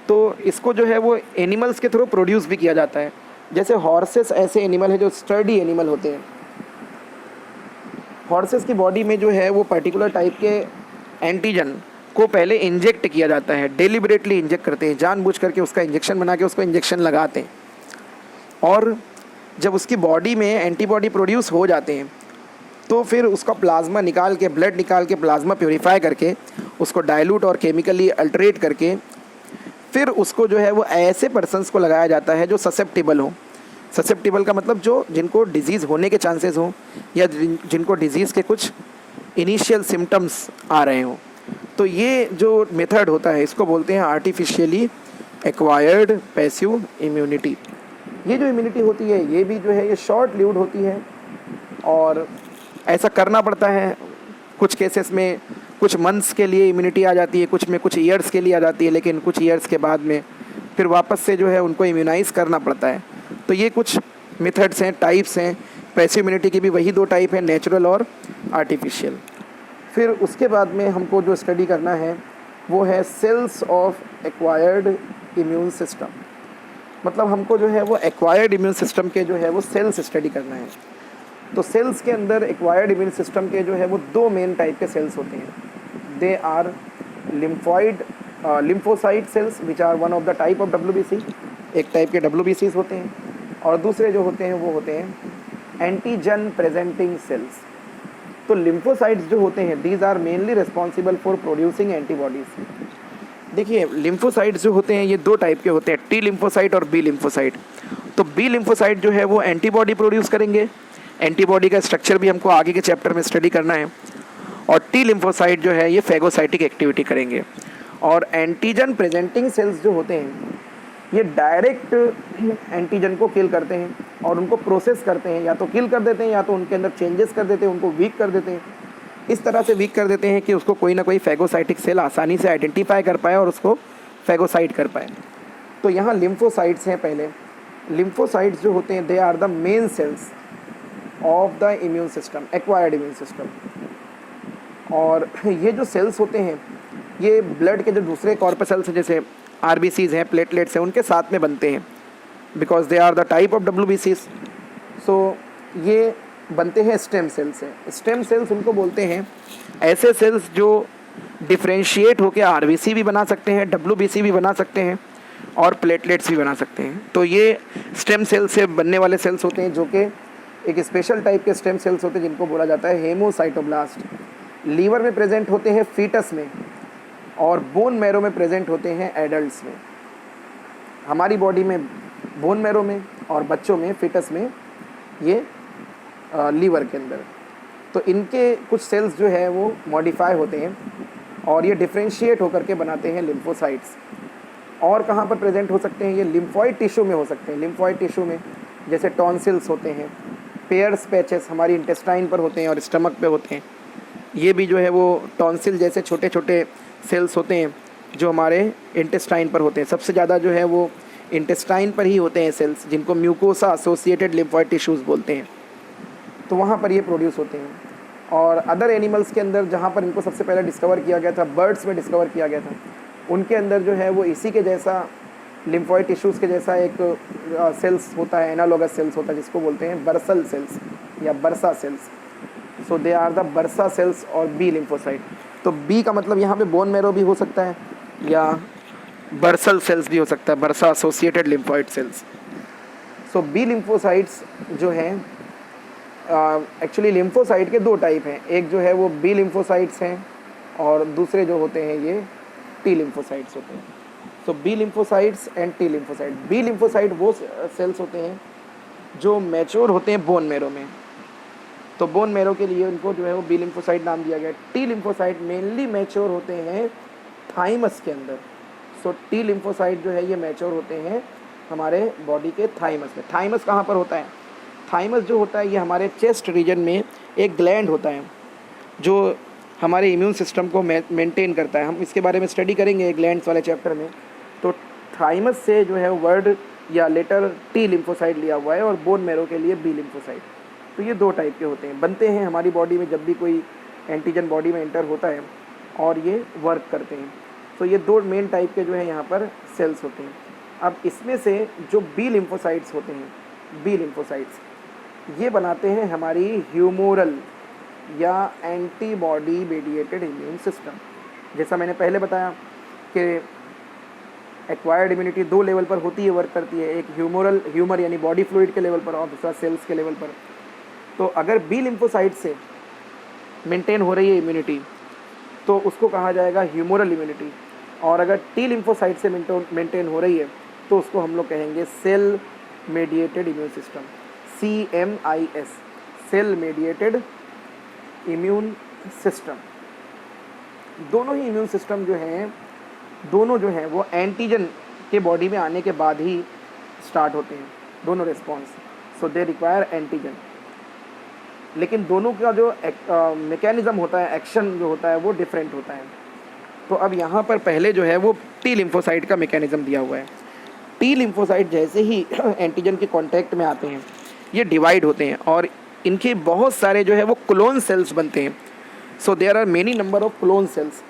तो इसको जो है वो एनिमल्स के थ्रू प्रोड्यूस भी किया जाता है। जैसे हॉर्सेस ऐसे एनिमल है जो स्टर्डी एनिमल होते हैं। हॉर्सेस की बॉडी में जो है वो पर्टिकुलर टाइप के एंटीजन को पहले इंजेक्ट किया जाता है, डेलिबरेटली इंजेक्ट करते हैं, जानबूझ करके उसका इंजेक्शन बना के उसको इंजेक्शन लगाते हैं, और जब उसकी बॉडी में एंटीबॉडी प्रोड्यूस हो जाते हैं तो फिर उसका प्लाज्मा निकाल के, ब्लड निकाल के, प्लाज्मा प्योरीफाई करके उसको डाइल्यूट और केमिकली अल्टरेट करके फिर उसको जो है वो ऐसे पर्सन्स को लगाया जाता है जो ससेप्टिबल हो। ससेप्टिबल का मतलब जो जिनको डिजीज़ होने के चांसेस हों या जिनको डिजीज़ के कुछ इनिशियल सिम्टम्स आ रहे हों। तो ये जो मेथड होता है इसको बोलते हैं आर्टिफिशियली एक्वायर्ड पैसिव इम्यूनिटी। ये जो इम्यूनिटी होती है ये भी जो है ये शॉर्ट लिव्ड होती है, और ऐसा करना पड़ता है। कुछ केसेस में कुछ मंथ्स के लिए इम्यूनिटी आ जाती है, कुछ में कुछ ईयर्स के लिए आ जाती है, लेकिन कुछ ईयर्स के बाद में फिर वापस से जो है उनको इम्यूनाइज़ करना पड़ता है। तो ये कुछ मेथड्स हैं, टाइप्स हैं। पैसिव इम्यूनिटी की भी वही दो टाइप है, नेचुरल और आर्टिफिशियल। फिर उसके बाद में हमको जो स्टडी करना है वो है cells of acquired immune system. मतलब हमको जो है वो एक्वायर्ड इम्यून सिस्टम के जो है वो सेल्स स्टडी करना है। तो सेल्स के अंदर एक्वायर्ड इम्यून सिस्टम के जो है वो दो मेन टाइप के सेल्स होते हैं। They are lymphocyte cells which are one of the type of WBC, एक टाइप के WBCs होते हैं, और दूसरे जो होते हैं वो होते हैं एंटीजन प्रेजेंटिंग सेल्स। तो लिम्फोसाइट्स जो होते हैं these are mainly responsible for producing antibodies. देखिए लिम्फोसाइट्स जो होते हैं ये दो टाइप के होते हैं, टी लिम्फोसाइट और बी लिम्फोसाइट। तो बी लिम्फोसाइट जो है वो एंटीबॉडी प्रोड्यूस करेंगे, एंटीबॉडी का स्ट्रक्चर भी हमको आगे के चैप्टर में स्टडी करना है, और टी लिम्फोसाइट जो है ये फैगोसाइटिक एक्टिविटी करेंगे। और एंटीजन प्रेजेंटिंग सेल्स जो होते हैं ये डायरेक्ट एंटीजन को किल करते हैं और उनको प्रोसेस करते हैं, या तो किल कर देते हैं या तो उनके अंदर चेंजेस कर देते हैं, उनको वीक कर देते हैं। इस तरह से वीक कर देते हैं कि उसको कोई ना कोई फैगोसाइटिक सेल आसानी से आइडेंटिफाई कर पाए और उसको फैगोसाइट कर पाए। तो यहाँ लिम्फोसाइट्स हैं। पहले लिम्फोसाइट्स जो होते हैं they are the main cells of the immune system, acquired immune system. और ये जो सेल्स होते हैं ये ब्लड के जो दूसरे कॉर्पसेल्स हैं जैसे RBCs हैं, प्लेटलेट्स हैं, उनके साथ में बनते हैं, because they are the type of WBCs। So ये बनते हैं स्टेम सेल्स से। स्टेम सेल्स उनको बोलते हैं ऐसे सेल्स जो डिफ्रेंशिएट होकर RBC भी बना सकते हैं, WBC भी बना सकते हैं और प्लेटलेट्स भी बना सकते हैं। तो ये स्टेम सेल से बनने वाले सेल्स होते हैं जो कि एक स्पेशल टाइप के स्टेम सेल्स होते हैं जिनको बोला जाता है हेमोसाइटोब्लास्ट। लीवर में प्रेजेंट होते हैं फीटस में, और बोन मैरो में प्रेजेंट होते हैं एडल्ट्स में। हमारी बॉडी में बोन मैरो में और बच्चों में फीटस में ये लीवर के अंदर। तो इनके कुछ सेल्स जो है वो मॉडिफाई होते हैं और ये डिफ्रेंशिएट होकर के बनाते हैं लिम्फोसाइट्स। और कहाँ पर प्रेजेंट हो सकते हैं ये? लिम्फॉइड टिश्यू में हो सकते हैं। लिम्फॉइड टिश्यू में जैसे टॉन्सिल्स होते हैं, पेयर्स पैचेस हमारी इंटेस्टाइन पर होते हैं और स्टमक पे होते हैं। ये भी जो है वो टॉन्सिल जैसे छोटे छोटे सेल्स होते हैं जो हमारे इंटेस्टाइन पर होते हैं। सबसे ज़्यादा जो है वो इंटेस्टाइन पर ही होते हैं सेल्स, जिनको म्यूकोसा एसोसिएटेड लिम्फॉइड टिश्यूज़ बोलते हैं। तो वहाँ पर ये प्रोड्यूस होते हैं। और अदर एनिमल्स के अंदर जहाँ पर इनको सबसे पहले डिस्कवर किया गया था, बर्ड्स में डिस्कवर किया गया था, उनके अंदर जो है वो इसी के जैसा लिम्फॉइड टिश्यूज़ के जैसा एक सेल्स होता है, एनालोगस सेल्स होता है, जिसको बोलते हैं बर्सल सेल्स या bursa cells. So they are the bursa cells और बी लिम्फोसाइट। तो बी का मतलब यहाँ पे बोन मैरो भी हो सकता है या बर्सल सेल्स भी हो सकता है, बर्सा एसोसिएटेड लिम्फॉइड सेल्स। सो बी लिम्फोसाइट्स जो हैं, एक्चुअली लिम्फोसाइट के दो टाइप हैं। एक जो है वो बी लिम्फोसाइट्स हैं और दूसरे जो होते हैं ये टी लिम्फोसाइट्स होते हैं। So B lymphocytes and T lymphocyte. B lymphocyte वो सेल्स होते हैं जो मैच्योर होते हैं बोन मैरो में, तो बोन मैरो के लिए उनको जो है वो बी लिम्फोसाइट नाम दिया गया। टी लिम्फोसाइट मेनली मैच्योर होते हैं थाइमस के अंदर। सो टी लिम्फोसाइट जो है ये मैच्योर होते हैं हमारे बॉडी के थाइमस में। थाइमस कहाँ पर होता है? थाइमस जो होता है ये हमारे चेस्ट रीजन में एक ग्लैंड होता है जो हमारे इम्यून सिस्टम को मेंटेन करता है। हम इसके बारे में स्टडी करेंगे ग्लैंड्स वाले चैप्टर में। तो थाइमस से जो है वर्ड या लेटर टी लिम्फोसाइट लिया हुआ है और बोन मैरो के लिए बी लिम्फोसाइट। तो ये दो टाइप के होते हैं, बनते हैं हमारी बॉडी में जब भी कोई एंटीजन बॉडी में एंटर होता है और ये वर्क करते हैं। तो ये दो मेन टाइप के जो है यहाँ पर सेल्स होते हैं। अब इसमें से जो बी लिम्फोसाइट्स होते हैं, बी लिम्फोसाइट्स ये बनाते हैं हमारी ह्यूमोरल या एंटीबॉडी मेडिएटेड इम्यून सिस्टम। जैसा मैंने पहले बताया कि एक्वायर्ड इम्यूनिटी दो लेवल पर होती है, वर्क करती है। एक ह्यूमर यानी बॉडी फ्लूइड के लेवल पर और दूसरा सेल्स के लेवल पर। तो अगर बी लिम्फोसाइट से मेंटेन हो रही है इम्यूनिटी तो उसको कहा जाएगा ह्यूमोरल इम्यूनिटी, और अगर टी लिम्फोसाइट से मेंटेन हो रही है तो उसको हम लोग कहेंगे cell mediated immune system, CMIS, cell mediated immune system. दोनों ही इम्यून सिस्टम जो हैं, दोनों जो हैं वो एंटीजन के बॉडी में आने के बाद ही स्टार्ट होते हैं, दोनों response. So they require antigen. लेकिन दोनों का जो मैकेनिज़्म होता है, एक्शन जो होता है वो डिफरेंट होता है। तो अब यहाँ पर पहले जो है वो टी लिम्फोसाइट का मैकेनिज़्म दिया हुआ है। टी लिम्फोसाइट जैसे ही एंटीजन के कांटेक्ट में आते हैं ये डिवाइड होते हैं और इनके बहुत सारे जो है वो क्लोन सेल्स बनते हैं। So there are many number of clone cells.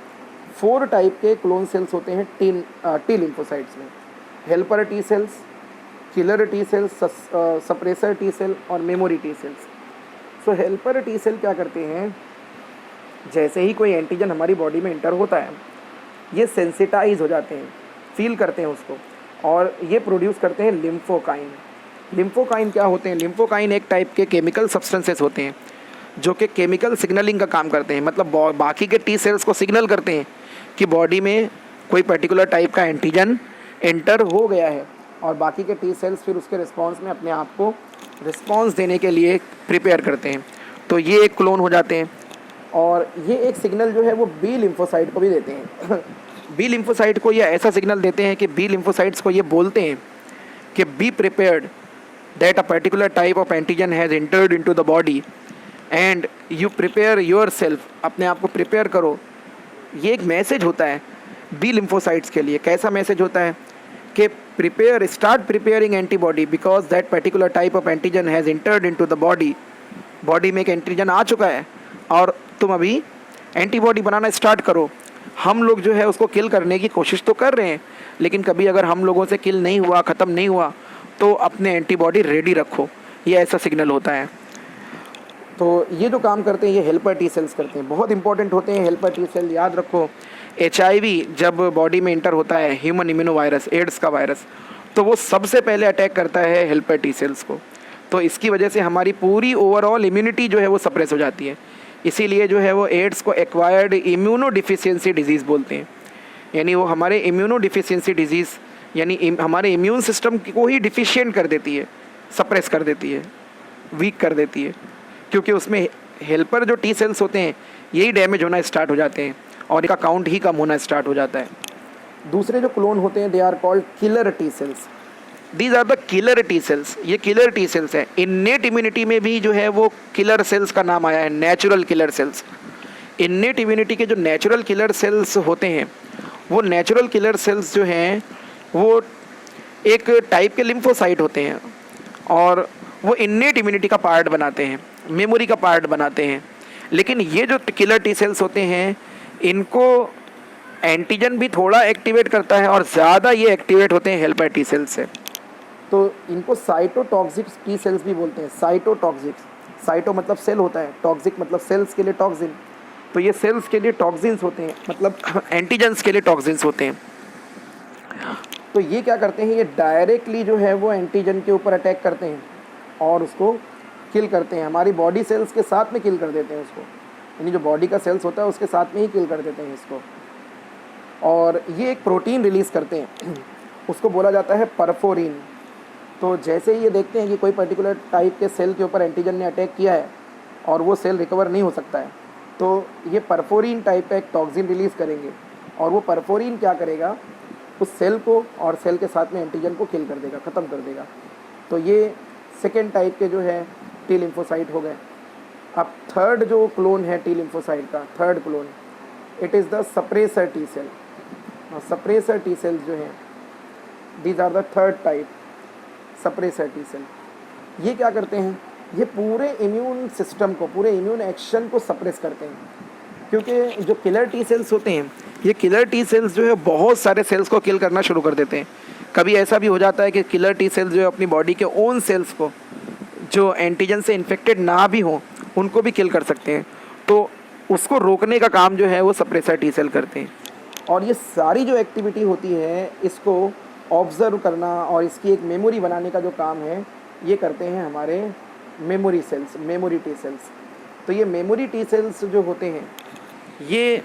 4 type के क्लोन सेल्स होते हैं टी लिम्फोसाइट्स में। Helper T cells, killer T cells, suppressor T cell और memory T cells. So helper T cell क्या करते हैं, जैसे ही कोई एंटीजन हमारी बॉडी में इंटर होता है ये सेंसिटाइज हो जाते हैं, फील करते हैं उसको, और ये प्रोड्यूस करते हैं लिम्फोकाइन। लिम्फोकाइन क्या होते हैं? लिम्फोकाइन एक टाइप के केमिकल सब्सटेंसेस होते हैं जो कि केमिकल सिग्नलिंग का काम करते हैं। मतलब बाकी के टी सेल्स को सिग्नल करते हैं कि बॉडी में कोई पर्टिकुलर टाइप का एंटीजन एंटर हो गया है, और बाकी के टी सेल्स फिर उसके रिस्पॉन्स में अपने आप को रिस्पॉन्स देने के लिए प्रिपेयर करते हैं। तो ये एक क्लोन हो जाते हैं, और ये एक सिग्नल जो है वो बी लिम्फोसाइट को भी देते हैं। बी लिम्फोसाइट को ये ऐसा सिग्नल देते हैं कि बी लिम्फोसाइट्स को ये बोलते हैं कि be prepared that a particular type of antigen has entered into the body and you prepare your self, अपने आप को प्रिपेयर करो। ये एक मैसेज होता है बी लिम्फोसाइट्स के लिए। कैसा मैसेज होता है कि prepare, start preparing antibody because that particular type of antigen has entered into the body. Body में एक एंटीजन आ चुका है और तुम अभी एंटीबॉडी बनाना स्टार्ट करो। हम लोग जो है उसको किल करने की कोशिश तो कर रहे हैं, लेकिन कभी अगर हम लोगों से किल नहीं हुआ, ख़त्म नहीं हुआ, तो अपने एंटीबॉडी रेडी रखो। ये ऐसा सिग्नल होता है। तो ये जो काम करते हैं ये हेल्पर टी सेल्स करते हैं, बहुत इंपॉर्टेंट होते हैं हेल्पर टी सेल। याद रखो, HIV जब बॉडी में इंटर होता है, ह्यूमन इम्यूनो वायरस, एड्स का वायरस, तो वो सबसे पहले अटैक करता है हेल्पर टी सेल्स को। तो इसकी वजह से हमारी पूरी ओवरऑल इम्यूनिटी जो है वो सप्रेस हो जाती है। इसीलिए जो है वो एड्स को एक्वायर्ड इम्यूनो डिफिशियंसी डिजीज़ बोलते हैं। यानी वो हमारे इम्यूनो डिफिशियंसी डिजीज़ यानी हमारे इम्यून सिस्टम को ही डिफिशियंट कर देती है, सप्रेस कर देती है, वीक कर देती है, क्योंकि उसमें हेल्पर जो टी सेल्स होते हैं यही डैमेज होना स्टार्ट हो जाते हैं और इनका काउंट ही कम होना स्टार्ट हो जाता है। दूसरे जो क्लोन होते हैं they are called killer T cells. These are the killer T cells. ये किलर टी सेल्स है। इन्नेट इम्यूनिटी में भी जो है वो किलर सेल्स का नाम आया है, natural killer cells. Innate immunity के जो नेचुरल किलर सेल्स होते हैं वो नेचुरल किलर सेल्स जो हैं वो एक टाइप के लिम्फोसाइट होते हैं और वो इन्नेट इम्यूनिटी का पार्ट बनाते हैं, मेमोरी का पार्ट बनाते हैं। लेकिन ये जो किलर टी सेल्स होते हैं इनको एंटीजन भी थोड़ा एक्टिवेट करता है और ज़्यादा ये एक्टिवेट होते हैं हेल्पर टी सेल्स से। तो इनको साइटोटॉक्सिक टी सेल्स भी बोलते हैं। साइटोटॉक्सिक्स, साइटो मतलब सेल होता है, टॉक्सिक मतलब सेल्स के लिए टॉक्सिन। तो ये सेल्स के लिए टॉक्सिन्स होते हैं, मतलब एंटीजन्स के लिए टॉक्सिन्स होते हैं। तो ये क्या करते हैं, ये डायरेक्टली जो है वो एंटीजन के ऊपर अटैक करते हैं और उसको किल करते हैं। हमारी बॉडी सेल्स के साथ में किल कर देते हैं उसको, यानी जो बॉडी का सेल्स होता है उसके साथ में ही किल कर देते हैं इसको। और ये एक प्रोटीन रिलीज़ करते हैं, उसको बोला जाता है परफोरिन। तो जैसे ही ये देखते हैं कि कोई पर्टिकुलर टाइप के सेल के ऊपर एंटीजन ने अटैक किया है और वो सेल रिकवर नहीं हो सकता है, तो ये परफोरिन टाइप का एक टॉक्सिन रिलीज़ करेंगे और वो परफोरिन क्या करेगा, उस सेल को और सेल के साथ में एंटीजन को किल कर देगा, ख़त्म कर देगा। तो ये सेकेंड टाइप के जो है टी लिम्फोसाइट हो गए। अब थर्ड जो क्लोन है टी लिम्फोसाइट का, third clone, it is the suppressor T cell. Suppressor T cells जो हैं, these are the third type, suppressor T cell. ये क्या करते हैं, ये पूरे इम्यून सिस्टम को, पूरे इम्यून एक्शन को सप्रेस करते हैं। क्योंकि जो किलर टी सेल्स होते हैं, ये किलर टी सेल्स जो है बहुत सारे सेल्स को किल करना शुरू कर देते हैं। कभी ऐसा भी हो जाता है कि किलर टी सेल्स जो है अपनी बॉडी के ओन सेल्स को, जो एंटीजन से इन्फेक्टेड ना भी हों, उनको भी किल कर सकते हैं। तो उसको रोकने का काम जो है वो सप्रेसर टी सेल करते हैं। और ये सारी जो एक्टिविटी होती है इसको ऑब्ज़र्व करना और इसकी एक मेमोरी बनाने का जो काम है ये करते हैं हमारे memory cells, memory T sales. तो ये मेमोरी टी सेल्स जो होते हैं ये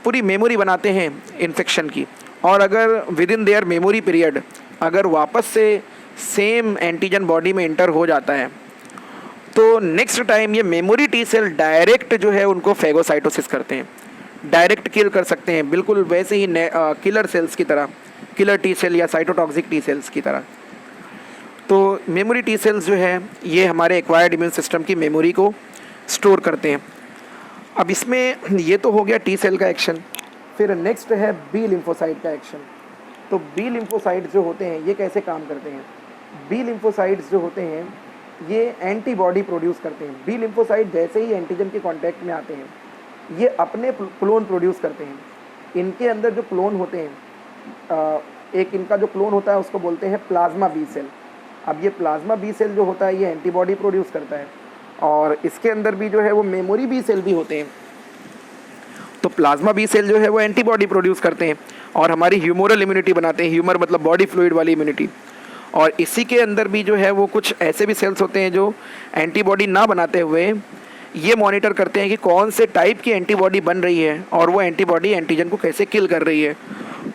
पूरी मेमोरी बनाते हैं इन्फेक्शन की। और अगर with in their memory period अगर वापस से सेम एंटीजन बॉडी में इंटर हो जाता है तो नेक्स्ट टाइम ये मेमोरी टी सेल डायरेक्ट जो है उनको फेगोसाइटोसिस करते हैं, डायरेक्ट किल कर सकते हैं, बिल्कुल वैसे ही किलर सेल्स की तरह, किलर टी सेल या साइटोटॉक्सिक टी सेल्स की तरह। तो मेमोरी टी सेल्स जो है ये हमारे एक्वायर्ड इम्यून सिस्टम की मेमोरी को स्टोर करते हैं। अब इसमें ये तो हो गया टी सेल का एक्शन। फिर नेक्स्ट है बी लिम्फोसाइट का एक्शन। तो बी लिम्फोसाइट जो होते हैं ये कैसे काम करते हैं, बी लिम्फोसाइट्स जो होते हैं ये एंटीबॉडी प्रोड्यूस करते हैं। बी लिम्फोसाइट जैसे ही एंटीजन के कांटेक्ट में आते हैं ये अपने क्लोन प्रोड्यूस करते हैं। इनके अंदर जो क्लोन होते हैं, एक इनका जो क्लोन होता है उसको बोलते हैं प्लाज्मा बी सेल। अब ये प्लाज्मा बी सेल जो होता है ये एंटीबॉडी प्रोड्यूस करता है और इसके अंदर भी जो है वो मेमोरी बी सेल भी होते हैं। तो प्लाज्मा बी सेल जो है वो एंटीबॉडी प्रोड्यूस करते हैं और हमारी ह्यूमोरल इम्यूनिटी बनाते हैं। ह्यूमर मतलब बॉडी फ्लूइड वाली इम्यूनिटी। और इसी के अंदर भी जो है वो कुछ ऐसे भी सेल्स होते हैं जो एंटीबॉडी ना बनाते हुए ये मॉनिटर करते हैं कि कौन से टाइप की एंटीबॉडी बन रही है और वो एंटीबॉडी एंटीजन को कैसे किल कर रही है,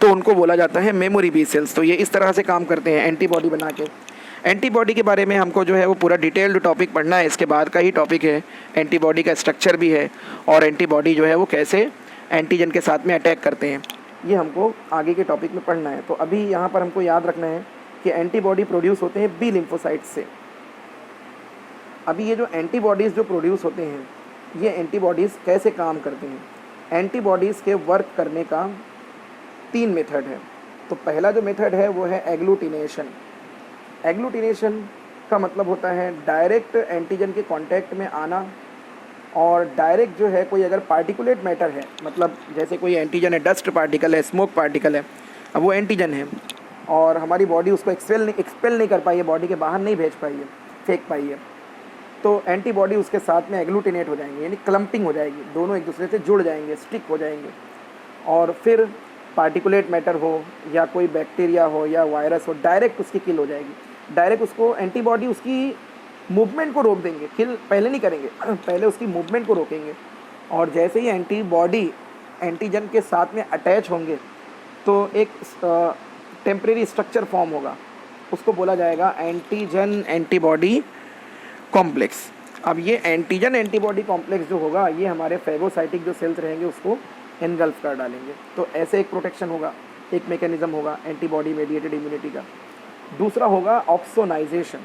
तो उनको बोला जाता है मेमोरी बी सेल्स। तो ये इस तरह से काम करते हैं एंटीबॉडी बना के। एंटीबॉडी के बारे में हमको जो है वो पूरा डिटेल्ड टॉपिक पढ़ना है, इसके बाद का ही टॉपिक है। एंटीबॉडी का स्ट्रक्चर भी है और एंटीबॉडी जो है वो कैसे एंटीजन के साथ में अटैक करते हैं, ये हमको आगे के टॉपिक में पढ़ना है। तो अभी यहाँ पर हमको याद रखना है कि एंटीबॉडी प्रोड्यूस होते हैं बी लिम्फोसाइट से। अभी ये जो एंटीबॉडीज़ जो प्रोड्यूस होते हैं ये एंटीबॉडीज़ कैसे काम करते हैं, एंटीबॉडीज़ के वर्क करने का 3 मेथड है। तो पहला जो मेथड है वो है एग्लूटिनेशन। एग्लूटिनेशन का मतलब होता है डायरेक्ट एंटीजन के कांटेक्ट में आना और डायरेक्ट जो है कोई अगर पार्टिकुलेट मैटर है, मतलब जैसे कोई एंटीजन है, डस्ट पार्टिकल है, स्मोक पार्टिकल है, अब वो एंटीजन है और हमारी बॉडी उसको एक्सपेल नहीं कर पाई है, बॉडी के बाहर नहीं भेज पाई है, फेंक पाई है, तो एंटीबॉडी उसके साथ में एग्लूटिनेट हो जाएंगे, यानी क्लम्पिंग हो जाएगी, दोनों एक दूसरे से जुड़ जाएंगे, स्टिक हो जाएंगे। और फिर पार्टिकुलेट मैटर हो या कोई बैक्टीरिया हो या वायरस हो, डायरेक्ट उसकी किल हो जाएगी। डायरेक्ट उसको एंटीबॉडी उसकी मूवमेंट को रोक देंगे, किल पहले नहीं करेंगे, पहले उसकी मूवमेंट को रोकेंगे। और जैसे ही एंटीबॉडी एंटीजन के साथ में अटैच होंगे तो एक टेम्परेरी स्ट्रक्चर फॉर्म होगा, उसको बोला जाएगा एंटीजन एंटीबॉडी कॉम्प्लेक्स। अब ये एंटीजन एंटीबॉडी कॉम्प्लेक्स जो होगा ये हमारे फेगोसाइटिक जो सेल्स रहेंगे उसको एनगल्फ कर डालेंगे। तो ऐसे एक प्रोटेक्शन होगा, एक मैकेनिज्म होगा एंटीबॉडी मेडिएटेड इम्यूनिटी का। दूसरा होगा ऑप्सोनाइजेशन।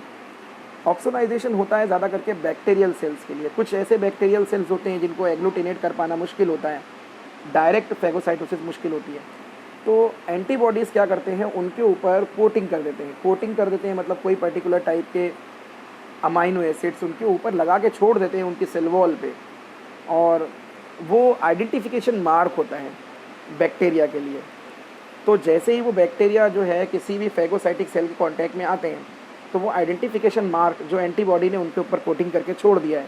ऑप्सोनाइजेशन होता है ज़्यादा करके बैक्टीरियल सेल्स के लिए। कुछ ऐसे बैक्टीरियल सेल्स होते हैं जिनको एग्लूटिनेट कर पाना मुश्किल होता है, डायरेक्ट फेगोसाइटोसिस मुश्किल होती है। तो एंटीबॉडीज़ क्या करते हैं, उनके ऊपर कोटिंग कर देते हैं। कोटिंग कर देते हैं मतलब कोई पर्टिकुलर टाइप के अमाइनो एसिड्स उनके ऊपर लगा के छोड़ देते हैं उनकी सेल वॉल पे, और वो आइडेंटिफिकेशन मार्क होता है बैक्टीरिया के लिए। तो जैसे ही वो बैक्टीरिया जो है किसी भी फेगोसाइटिक सेल के कांटेक्ट में आते हैं तो वो आइडेंटिफिकेशन मार्क जो एंटीबॉडी ने उनके ऊपर कोटिंग करके छोड़ दिया है,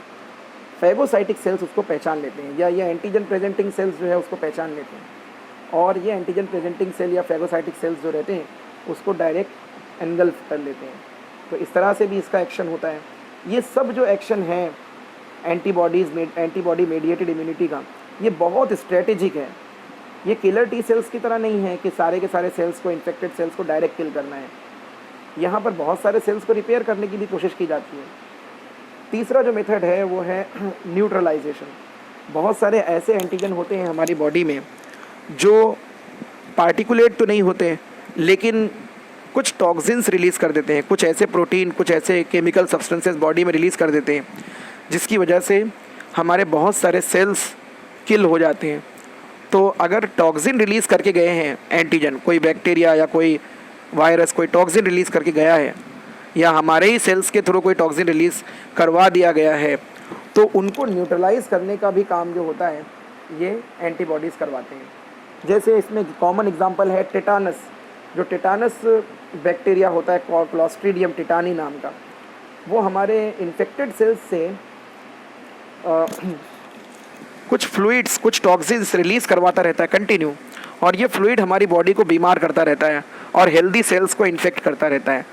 फेगोसाइटिक सेल्स उसको पहचान लेते हैं, या ये एंटीजन प्रेजेंटिंग सेल्स जो है उसको पहचान लेते हैं, और ये एंटीजन प्रेजेंटिंग सेल या फेगोसाइटिक सेल्स जो रहते हैं उसको डायरेक्ट एनगल्फ कर लेते हैं। तो इस तरह से भी इसका एक्शन होता है। ये सब जो एक्शन है एंटीबॉडी मेडिएटेड इम्यूनिटी का, ये बहुत स्ट्रेटेजिक है। ये किलर टी सेल्स की तरह नहीं है कि सारे के सारे सेल्स को, इन्फेक्टेड सेल्स को डायरेक्ट किल करना है। यहाँ पर बहुत सारे सेल्स को रिपेयर करने की भी कोशिश की जाती है। तीसरा जो मेथड है वो है न्यूट्रलाइजेशन। बहुत सारे ऐसे एंटीजन होते हैं हमारी बॉडी में जो पार्टिकुलेट तो नहीं होते लेकिन कुछ टॉक्सिन्स रिलीज़ कर देते हैं, कुछ ऐसे प्रोटीन, कुछ ऐसे केमिकल सब्सटेंसेस बॉडी में रिलीज़ कर देते हैं जिसकी वजह से हमारे बहुत सारे सेल्स किल हो जाते हैं। तो अगर टॉक्सिन रिलीज़ करके गए हैं एंटीजन, कोई बैक्टीरिया या कोई वायरस कोई टॉक्सिन रिलीज़ करके गया है, या हमारे ही सेल्स के थ्रू कोई टॉक्सिन रिलीज़ करवा दिया गया है, तो उनको न्यूट्रलाइज करने का भी काम जो होता है ये एंटीबॉडीज़ करवाते हैं। जैसे इसमें कॉमन एग्जांपल है टेटानस। जो टेटानस बैक्टीरिया होता है क्लॉस्ट्रीडियम टेटानी नाम का, वो हमारे इन्फेक्टेड सेल्स से कुछ फ्लूइड्स, कुछ टॉक्सिन्स रिलीज़ करवाता रहता है कंटिन्यू, और ये फ्लूइड हमारी बॉडी को बीमार करता रहता है और हेल्दी सेल्स को इन्फेक्ट करता रहता है।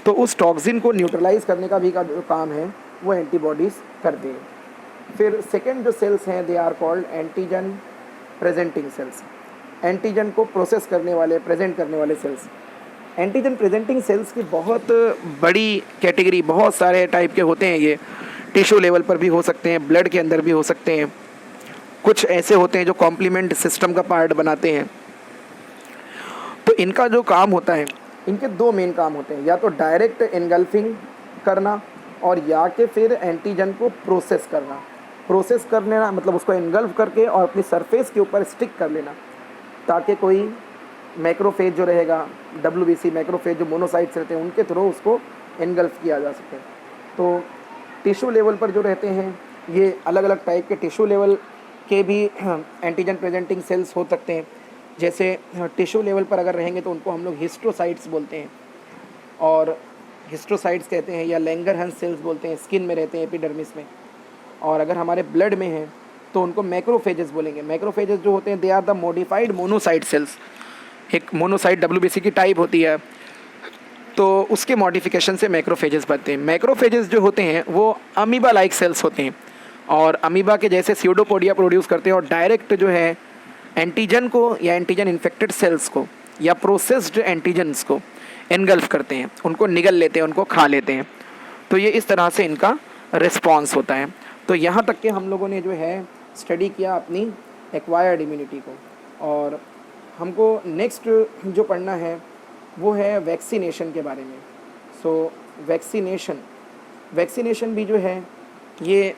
तो उस टॉक्सिन को न्यूट्रलाइज करने का भी जो काम है वो एंटीबॉडीज़ करती है। फिर सेकेंड जो सेल्स हैं they are called antigen presenting cells. Antigen को प्रोसेस करने वाले, प्रेजेंट करने वाले सेल्स। एंटीजन प्रेजेंटिंग सेल्स की बहुत बड़ी कैटेगरी, बहुत सारे टाइप के होते हैं। ये टिश्यू लेवल पर भी हो सकते हैं, ब्लड के अंदर भी हो सकते हैं, कुछ ऐसे होते हैं जो कॉम्प्लीमेंट सिस्टम का पार्ट बनाते हैं। तो इनका जो काम होता है, इनके दो मेन काम होते हैं, या तो डायरेक्ट एनगल्फिंग करना और या कि फिर एंटीजन को प्रोसेस करना। प्रोसेस करने मतलब उसको एनगल्फ करके और अपनी सरफेस के ऊपर स्टिक कर लेना, ताकि कोई मैक्रोफेज जो रहेगा, WBC मैक्रोफेज जो मोनोसाइट्स रहते हैं उनके थ्रू उसको एनगल्फ किया जा सके। तो टिश्यू लेवल पर जो रहते हैं ये अलग अलग टाइप के टिश्यू लेवल के भी एंटीजन प्रेजेंटिंग सेल्स हो सकते हैं। जैसे टिश्यू लेवल पर अगर रहेंगे तो उनको हम लोग हिस्टोसाइट्स बोलते हैं, और हिस्टोसाइट्स कहते हैं, या लैंगरहंस सेल्स बोलते हैं, स्किन में रहते हैं एपिडर्मिस में। और अगर हमारे ब्लड में हैं तो उनको मैक्रोफेजेस बोलेंगे। मैक्रोफेजेस जो होते हैं they are the modified monocyte cells. एक मोनोसाइट WBC की टाइप होती है, तो उसके मॉडिफिकेशन से मैक्रोफेजेस बनते हैं। मैक्रोफेजेस जो होते हैं वो अमीबा लाइक सेल्स होते हैं, और अमीबा के जैसे स्यूडोपोडिया प्रोड्यूस करते हैं, और डायरेक्ट जो है एंटीजन को या एंटीजन इन्फेक्टेड सेल्स को या प्रोसेस्ड एंटीजन्स को एनगल्फ करते हैं, उनको निगल लेते हैं, उनको खा लेते हैं। तो ये इस तरह से इनका रिस्पॉन्स होता है। तो यहाँ तक के हम लोगों ने जो है स्टडी किया अपनी एक्वायर्ड इम्यूनिटी को, और हमको नेक्स्ट जो पढ़ना है वो है वैक्सीनेशन के बारे में। सो वैक्सीनेशन भी जो है ये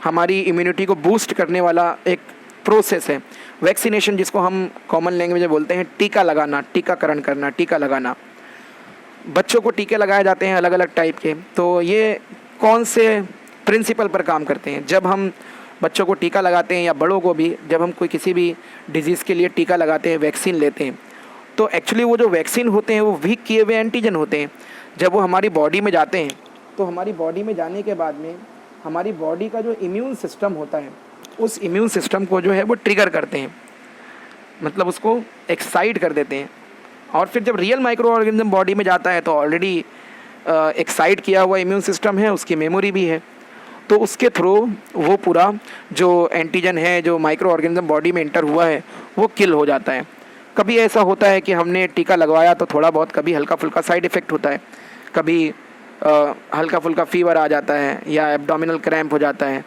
हमारी इम्यूनिटी को बूस्ट करने वाला एक प्रोसेस है। वैक्सीनेशन जिसको हम कॉमन लैंग्वेज में बोलते हैं टीका लगाना, टीकाकरण करना, टीका लगाना। बच्चों को टीके लगाए जाते हैं अलग अलग टाइप के। तो ये कौन से प्रिंसिपल पर काम करते हैं? जब हम बच्चों को टीका लगाते हैं या बड़ों को भी, जब हम कोई किसी भी डिजीज़ के लिए टीका लगाते हैं, वैक्सीन लेते हैं, तो एक्चुअली वो जो वैक्सीन होते हैं वो वीक किए हुए एंटीजन होते हैं। जब वो हमारी बॉडी में जाते हैं तो हमारी बॉडी में जाने के बाद में हमारी बॉडी का जो इम्यून सिस्टम होता है उस इम्यून सिस्टम को जो है वो ट्रिगर करते हैं, मतलब उसको एक्साइट कर देते हैं। और फिर जब रियल माइक्रो ऑर्गेनिज्म बॉडी में जाता है तो ऑलरेडी एक्साइट किया हुआ इम्यून सिस्टम है, उसकी मेमोरी भी है, तो उसके थ्रू वो पूरा जो एंटीजन है जो माइक्रो ऑर्गेनिज्म बॉडी में इंटर हुआ है वो किल हो जाता है। कभी ऐसा होता है कि हमने टीका लगवाया तो थोड़ा बहुत कभी हल्का फुल्का साइड इफ़ेक्ट होता है, कभी हल्का फुल्का फीवर आ जाता है या एब्डोमिनल क्रैम्प हो जाता है,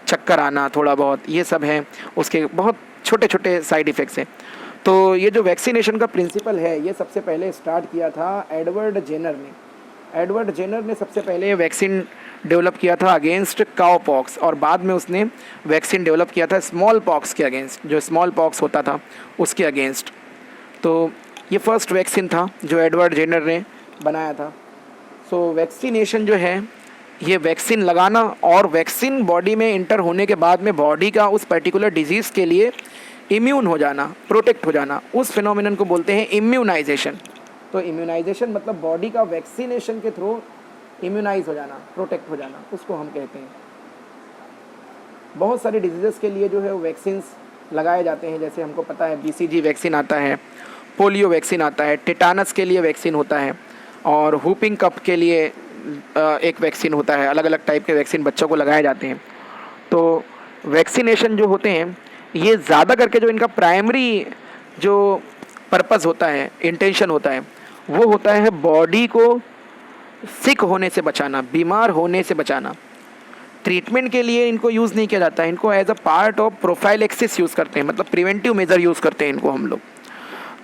चक्कर आना थोड़ा बहुत, ये सब हैं उसके बहुत छोटे छोटे साइड इफ़ेक्ट्स हैं। तो ये जो वैक्सीनेशन का प्रिंसिपल है ये सबसे पहले स्टार्ट किया था एडवर्ड जेनर ने। एडवर्ड जेनर ने सबसे पहले ये वैक्सीन डेवलप किया था अगेंस्ट काउ पॉक्स, और बाद में उसने वैक्सीन डेवलप किया था स्मॉल पॉक्स के अगेंस्ट, जो स्मॉल पॉक्स होता था उसके अगेंस्ट। तो ये फर्स्ट वैक्सीन था जो एडवर्ड जेनर ने बनाया था। सो वैक्सीनेशन जो है ये वैक्सीन लगाना और वैक्सीन बॉडी में इंटर होने के बाद में बॉडी का उस पर्टिकुलर डिजीज़ के लिए इम्यून हो जाना, प्रोटेक्ट हो जाना, उस फिनोमिनन को बोलते हैं इम्यूनाइजेशन। तो इम्यूनाइजेशन मतलब बॉडी का वैक्सीनेशन के थ्रू इम्यूनाइज हो जाना, प्रोटेक्ट हो जाना, उसको हम कहते हैं। बहुत सारे डिजीज़ के लिए जो है वो वैक्सीन्स लगाए जाते हैं, जैसे हमको पता है BCG वैक्सीन आता है, पोलियो वैक्सीन आता है, टिटानस के लिए वैक्सीन होता है, और हुपिंग कफ के लिए एक वैक्सीन होता है। अलग अलग टाइप के वैक्सीन बच्चों को लगाए जाते हैं। तो वैक्सीनेशन जो होते हैं ये ज़्यादा करके जो इनका प्राइमरी जो पर्पस होता है, इंटेंशन होता है, वो होता है बॉडी को सिक होने से बचाना, बीमार होने से बचाना। ट्रीटमेंट के लिए इनको यूज़ नहीं किया जाता है, इनको as a part of prophylaxis use करते हैं, मतलब प्रिवेंटिव मेजर यूज़ करते हैं इनको हम लोग।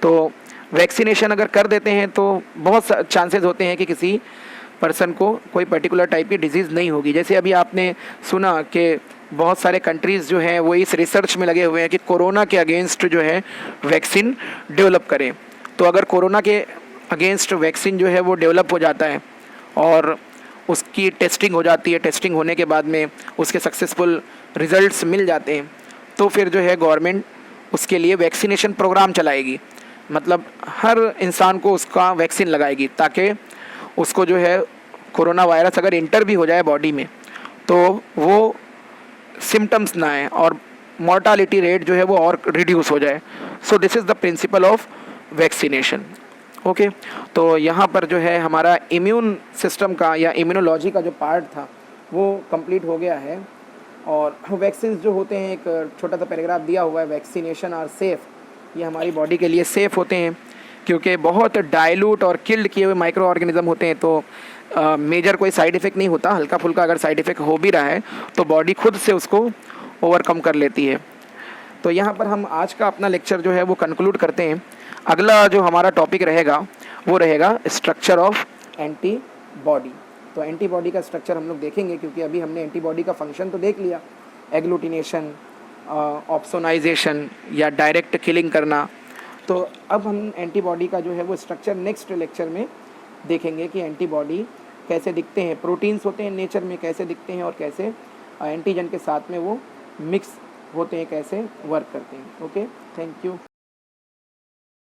तो वैक्सीनेशन अगर कर देते हैं तो बहुत चांसेस होते हैं कि किसी पर्सन को कोई पर्टिकुलर टाइप की डिजीज़ नहीं होगी। जैसे अभी आपने सुना कि बहुत सारे कंट्रीज़ जो हैं वो इस रिसर्च में लगे हुए हैं कि कोरोना के अगेंस्ट जो है वैक्सीन डेवलप करें। तो अगर कोरोना के अगेंस्ट वैक्सीन जो है वो डेवलप हो जाता है और उसकी टेस्टिंग हो जाती है, टेस्टिंग होने के बाद में उसके सक्सेसफुल रिजल्ट्स मिल जाते हैं, तो फिर जो है गवर्नमेंट उसके लिए वैक्सीनेशन प्रोग्राम चलाएगी, मतलब हर इंसान को उसका वैक्सीन लगाएगी, ताकि उसको जो है कोरोना वायरस अगर इंटर भी हो जाए बॉडी में तो वो सिम्टम्स ना आए और मॉर्टालिटी रेट जो है वो और रिड्यूस हो जाए। सो this is the principle of vaccination. Okay, तो यहाँ पर जो है हमारा इम्यून सिस्टम का या इम्यूनोलॉजी का जो पार्ट था वो कंप्लीट हो गया है। और वैक्सीन जो होते हैं, एक छोटा सा पैराग्राफ दिया हुआ है, वैक्सीनेशन आर सेफ़, ये हमारी बॉडी के लिए सेफ़ होते हैं क्योंकि बहुत डाइल्यूट और किल्ड किए हुए माइक्रो ऑर्गेनिज्म होते हैं। तो मेजर कोई साइड इफ़ेक्ट नहीं होता, हल्का फुल्का अगर साइड इफ़ेक्ट हो भी रहा है तो बॉडी खुद से उसको ओवरकम कर लेती है। तो यहाँ पर हम आज का अपना लेक्चर जो है वो कंक्लूड करते हैं। अगला जो हमारा टॉपिक रहेगा वो रहेगा स्ट्रक्चर ऑफ एंटीबॉडी। तो एंटीबॉडी का स्ट्रक्चर हम लोग देखेंगे, क्योंकि अभी हमने एंटीबॉडी का फंक्शन तो देख लिया, एग्लूटिनेशन, ऑप्सोनाइजेशन या डायरेक्ट किलिंग करना। तो अब हम एंटीबॉडी का जो है वो स्ट्रक्चर नेक्स्ट लेक्चर में देखेंगे कि एंटीबॉडी कैसे दिखते हैं, प्रोटीन्स होते हैं नेचर में कैसे दिखते हैं और कैसे एंटीजन के साथ में वो मिक्स होते हैं, कैसे वर्क करते हैं। Okay, thank you.